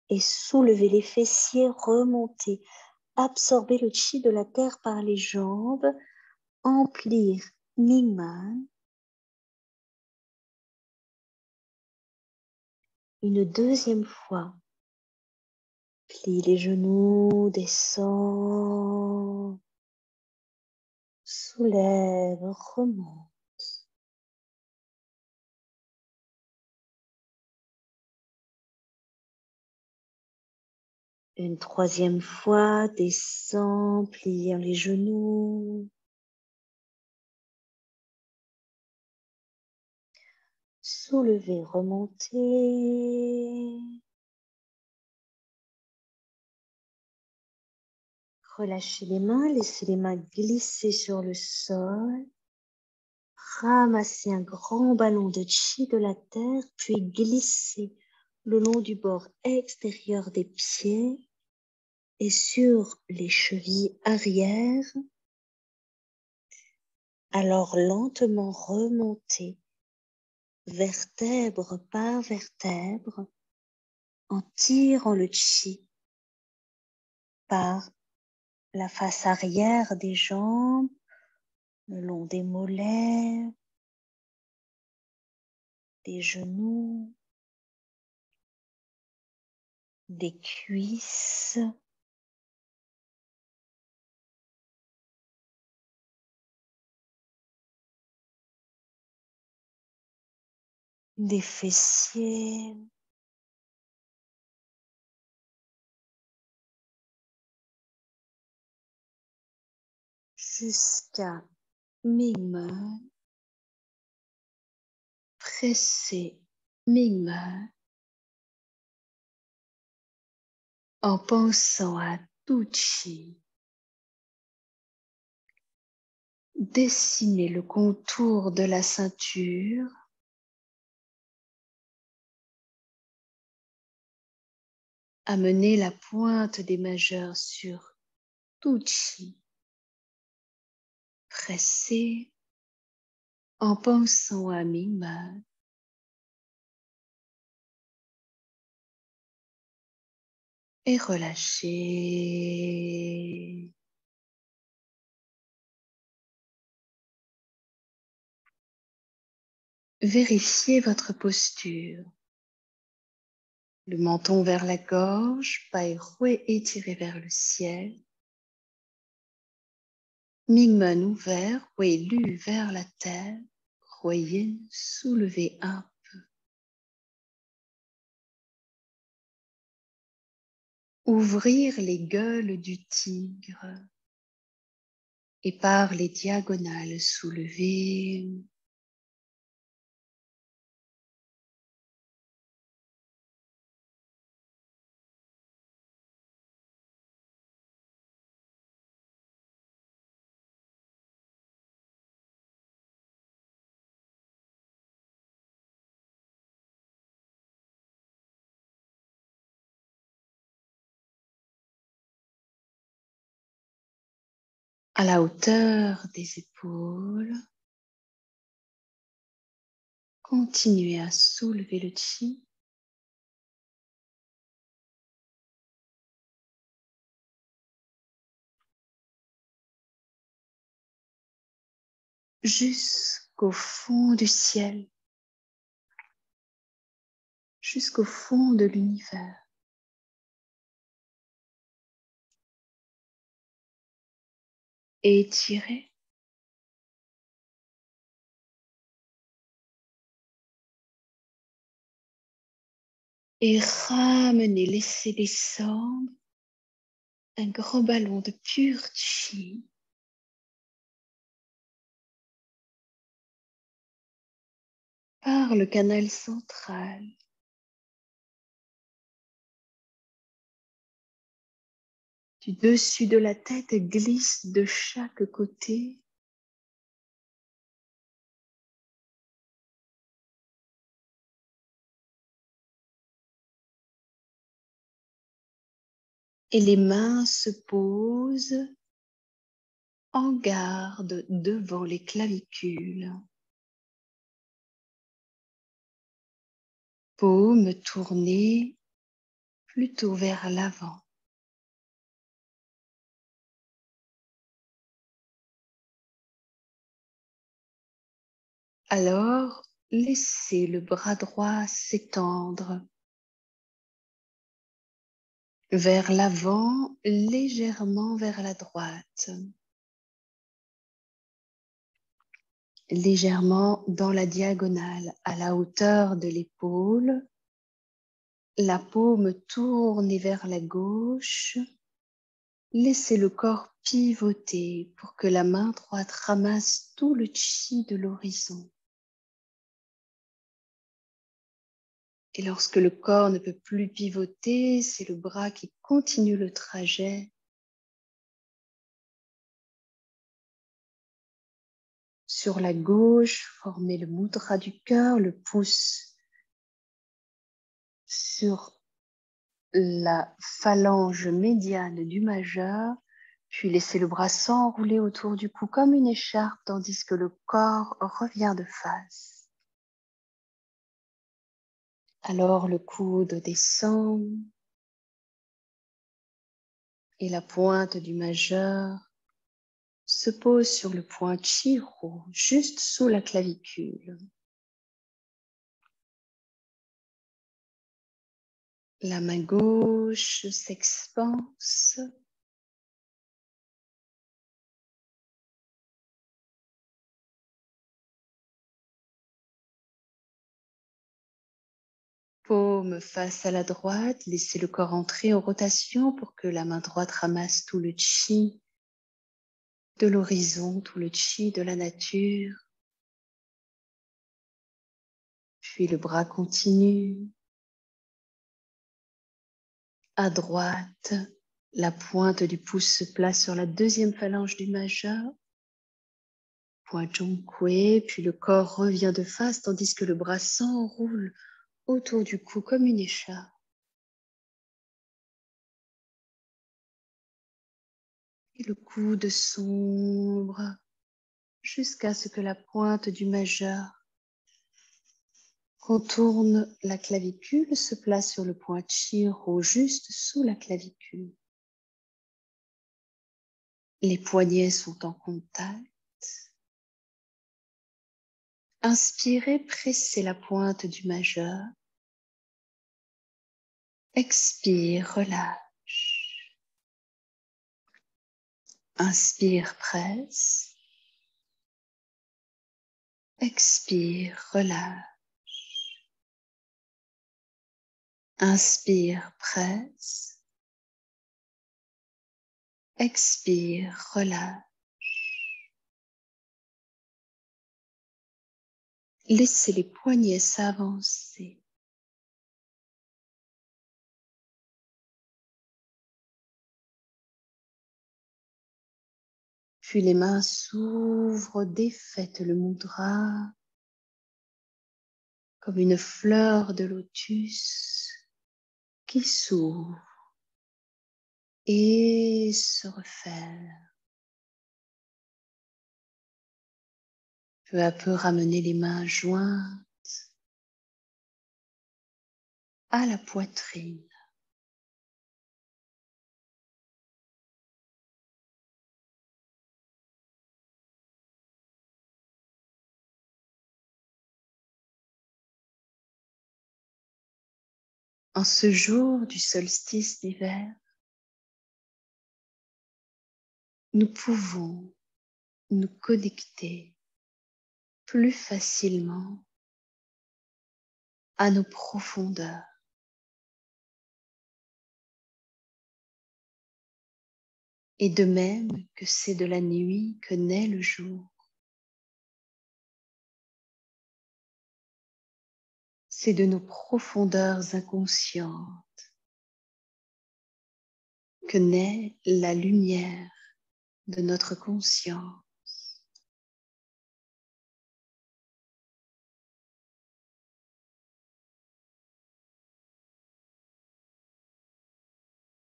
Et soulevez les fessiers, remontez. Absorbez le chi de la terre par les jambes. Emplir Mingmen. Une deuxième fois. Plie les genoux, descend. Soulève, remonte. Une troisième fois, descend, pliant les genoux. Soulevez, remontez. Relâchez les mains, laissez les mains glisser sur le sol. Ramassez un grand ballon de chi de la terre, puis glissez le long du bord extérieur des pieds et sur les chevilles arrière. Alors lentement remontez, vertèbre par vertèbre, en tirant le chi par la face arrière des jambes, le long des mollets, des genoux, des cuisses, des fessiers, jusqu'à mes mains, presser mes mains en pensant à Tuchi. Dessiner le contour de la ceinture, amener la pointe des majeurs sur Tuchi, presser en pensant à mes mains, et relâcher. Vérifiez votre posture. Le menton vers la gorge, pai roué étiré vers le ciel. Mingmen ouvert, roué lu vers la terre, roué soulevé un peu. Ouvrir les gueules du tigre et par les diagonales soulevées. À la hauteur des épaules, continuez à soulever le chi jusqu'au fond du ciel, jusqu'au fond de l'univers. Étirez. Et ramenez, laissez descendre un grand ballon de pur chi par le canal central. Du dessus de la tête glisse de chaque côté. Et les mains se posent en garde devant les clavicules. Paumes tournées plutôt vers l'avant. Alors, laissez le bras droit s'étendre vers l'avant, légèrement vers la droite, légèrement dans la diagonale, à la hauteur de l'épaule. La paume tournée vers la gauche. Laissez le corps pivoter pour que la main droite ramasse tout le chi de l'horizon. Et lorsque le corps ne peut plus pivoter, c'est le bras qui continue le trajet. Sur la gauche, formez le mudra du cœur, le pouce sur la phalange médiane du majeur, puis laissez le bras s'enrouler autour du cou comme une écharpe, tandis que le corps revient de face. Alors le coude descend et la pointe du majeur se pose sur le point Chiru, juste sous la clavicule. La main gauche s'expanse. Paume face à la droite, laissez le corps entrer en rotation pour que la main droite ramasse tout le chi de l'horizon, tout le chi de la nature. Puis le bras continue. À droite, la pointe du pouce se place sur la deuxième phalange du majeur. Point Zhongkui, puis le corps revient de face tandis que le bras s'enroule autour du cou comme une écharpe. Et le coude sombre jusqu'à ce que la pointe du majeur contourne la clavicule, se place sur le point Chiro juste sous la clavicule. Les poignets sont en contact. Inspirez, pressez la pointe du majeur. Expire, relâche. Inspire, presse. Expire, relâche. Inspire, presse. Expire, relâche. Laissez les poignets s'avancer. Puis les mains s'ouvrent, défaites le mudra comme une fleur de lotus qui s'ouvre et se referme. Peu à peu, ramenez les mains jointes à la poitrine. En ce jour du solstice d'hiver, nous pouvons nous connecter plus facilement à nos profondeurs. Et de même que c'est de la nuit que naît le jour, c'est de nos profondeurs inconscientes que naît la lumière de notre conscience.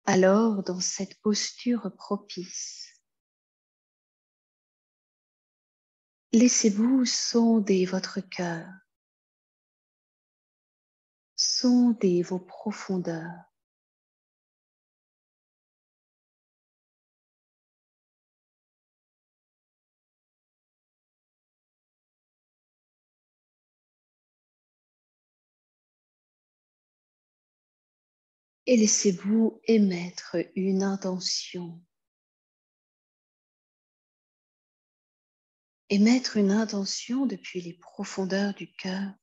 Alors, dans cette posture propice, laissez-vous sonder votre cœur, sondez vos profondeurs. Et laissez-vous émettre une intention. Émettre une intention depuis les profondeurs du cœur,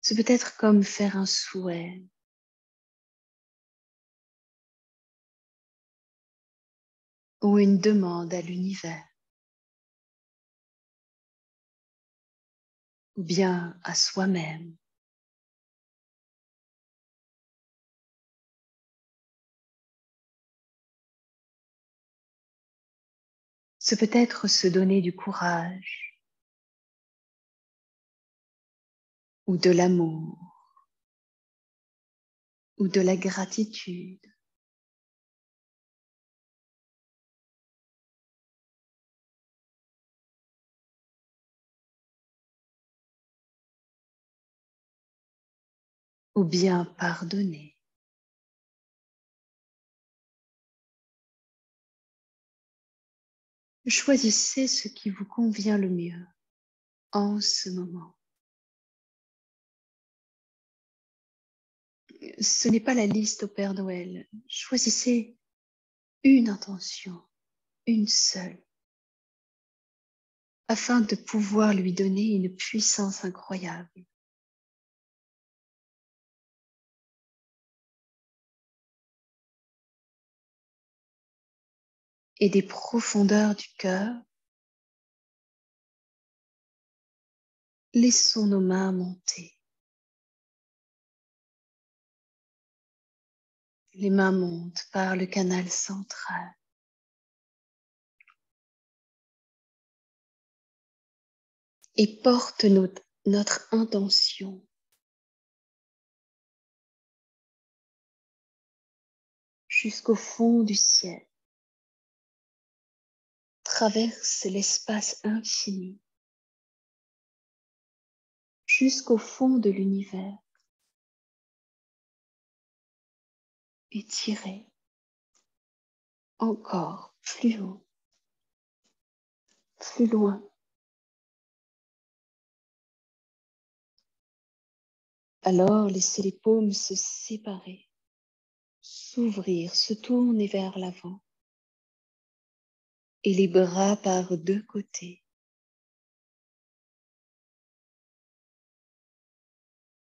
c'est peut-être comme faire un souhait, ou une demande à l'univers, ou bien à soi-même. C'est peut-être se donner du courage, ou de l'amour, ou de la gratitude. Ou bien pardonner. Choisissez ce qui vous convient le mieux en ce moment. ce n'est pas la liste au Père Noël. Choisissez une intention, une seule, afin de pouvoir lui donner une puissance incroyable. Et des profondeurs du cœur, laissons nos mains monter. Les mains montent par le canal central. Et portent notre intention jusqu'au fond du ciel, traverse l'espace infini, jusqu'au fond de l'univers, et tirez encore plus haut, plus loin. Alors laissez les paumes se séparer, s'ouvrir, se tourner vers l'avant, et les bras par deux côtés.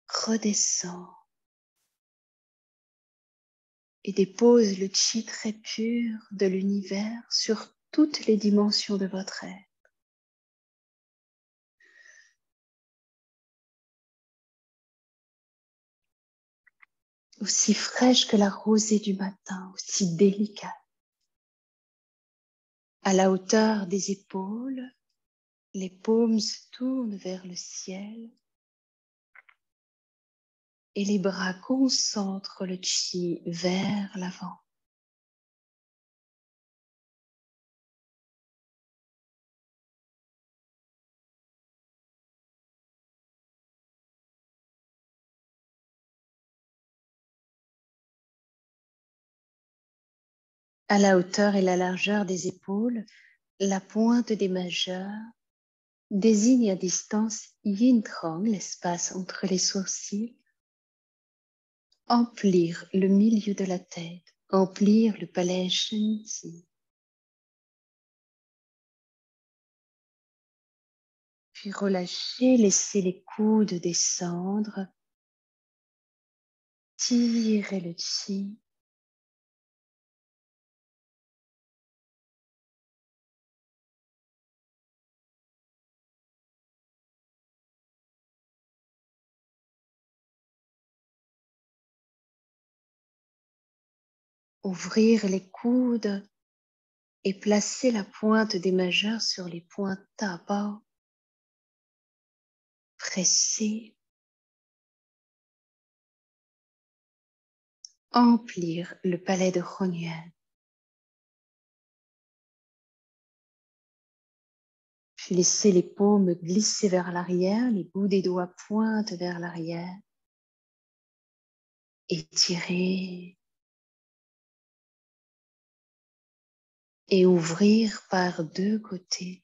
Redescend et dépose le chi très pur de l'univers sur toutes les dimensions de votre être. Aussi fraîche que la rosée du matin, aussi délicate. À la hauteur des épaules, les paumes se tournent vers le ciel et les bras concentrent le chi vers l'avant. À la hauteur et la largeur des épaules, la pointe des majeurs désigne à distance Yin Trong, l'espace entre les sourcils. Emplir le milieu de la tête, emplir le palais Shen Tzi. Puis relâchez, laissez les coudes descendre. Tirez le chi. Ouvrir les coudes et placer la pointe des majeurs sur les points tabac. Presser. Emplir le palais de Hunyuan. Puis laissez les paumes glisser vers l'arrière, les bouts des doigts pointent vers l'arrière. Étirez. Et ouvrir par deux côtés.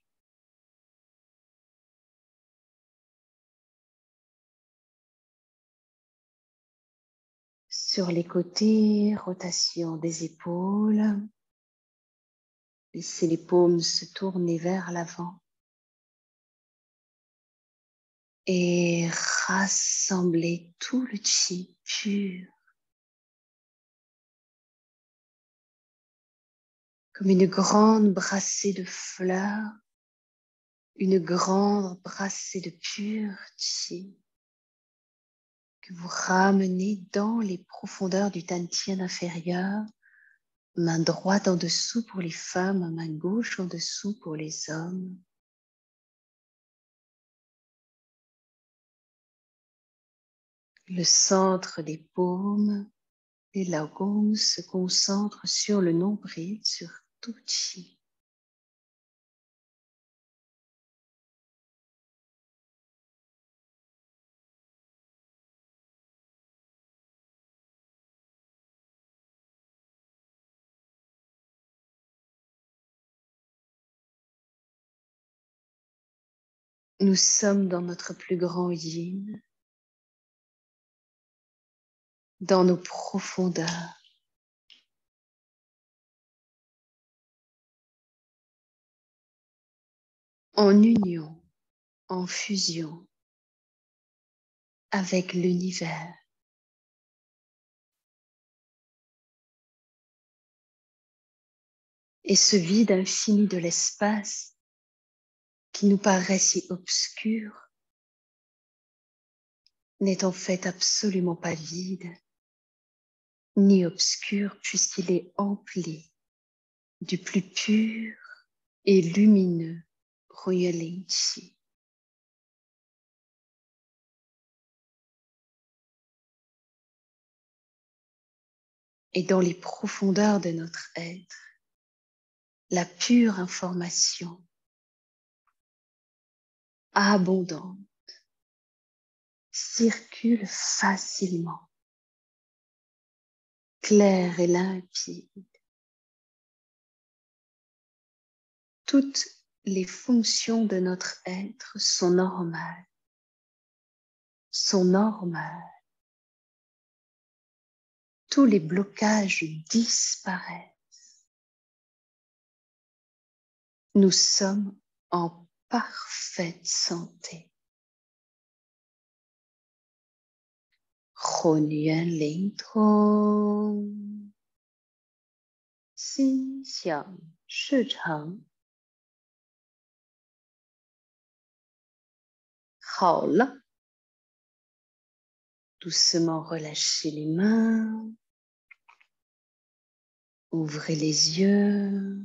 Sur les côtés, rotation des épaules. Laissez les paumes se tourner vers l'avant. Et rassembler tout le chi pur. Comme une grande brassée de fleurs. Une grande brassée de pur chi. Que vous ramenez dans les profondeurs du Tantien inférieur. Main droite en dessous pour les femmes, main gauche en dessous pour les hommes. Le centre des paumes, les lagons se concentrent sur le nombril, sur tout chi. Nous sommes dans notre plus grand yin. dans nos profondeurs, en union, en fusion avec l'univers. Et ce vide infini de l'espace qui nous paraît si obscur n'est en fait absolument pas vide ni obscur puisqu'il est empli du plus pur et lumineux Royal Chi. Et dans les profondeurs de notre être, la pure information abondante circule facilement, claire et limpide. Toutes les fonctions de notre être sont normales, Tous les blocages disparaissent. Nous sommes en parfaite santé. Hunyuan Ling Tong, Xin Xiang Shi Chang. 好了 Doucement relâchez les mains. Ouvrez les yeux.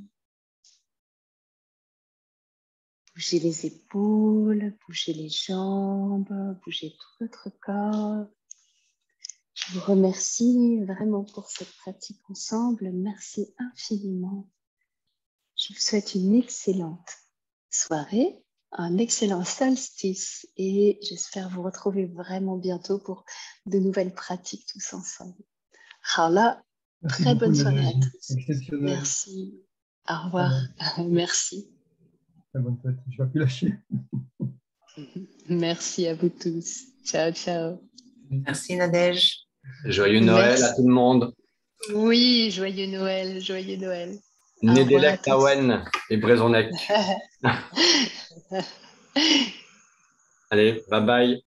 Bougez les épaules, bougez les jambes, bougez tout votre corps. Je vous remercie vraiment pour cette pratique ensemble. Merci infiniment. Je vous souhaite une excellente soirée, un excellent solstice et j'espère vous retrouver vraiment bientôt pour de nouvelles pratiques tous ensemble. Hala, très bonne soirée à tous. Exceptionnel. Merci. Au revoir. Merci. Très bonne fête. Je ne vais plus lâcher. Merci à vous tous. Ciao, ciao. Merci Nadège. Joyeux Noël à tout le monde. Oui, joyeux Noël, joyeux Noël. Nedelek Tawen et Brezonec. Allez, bye bye.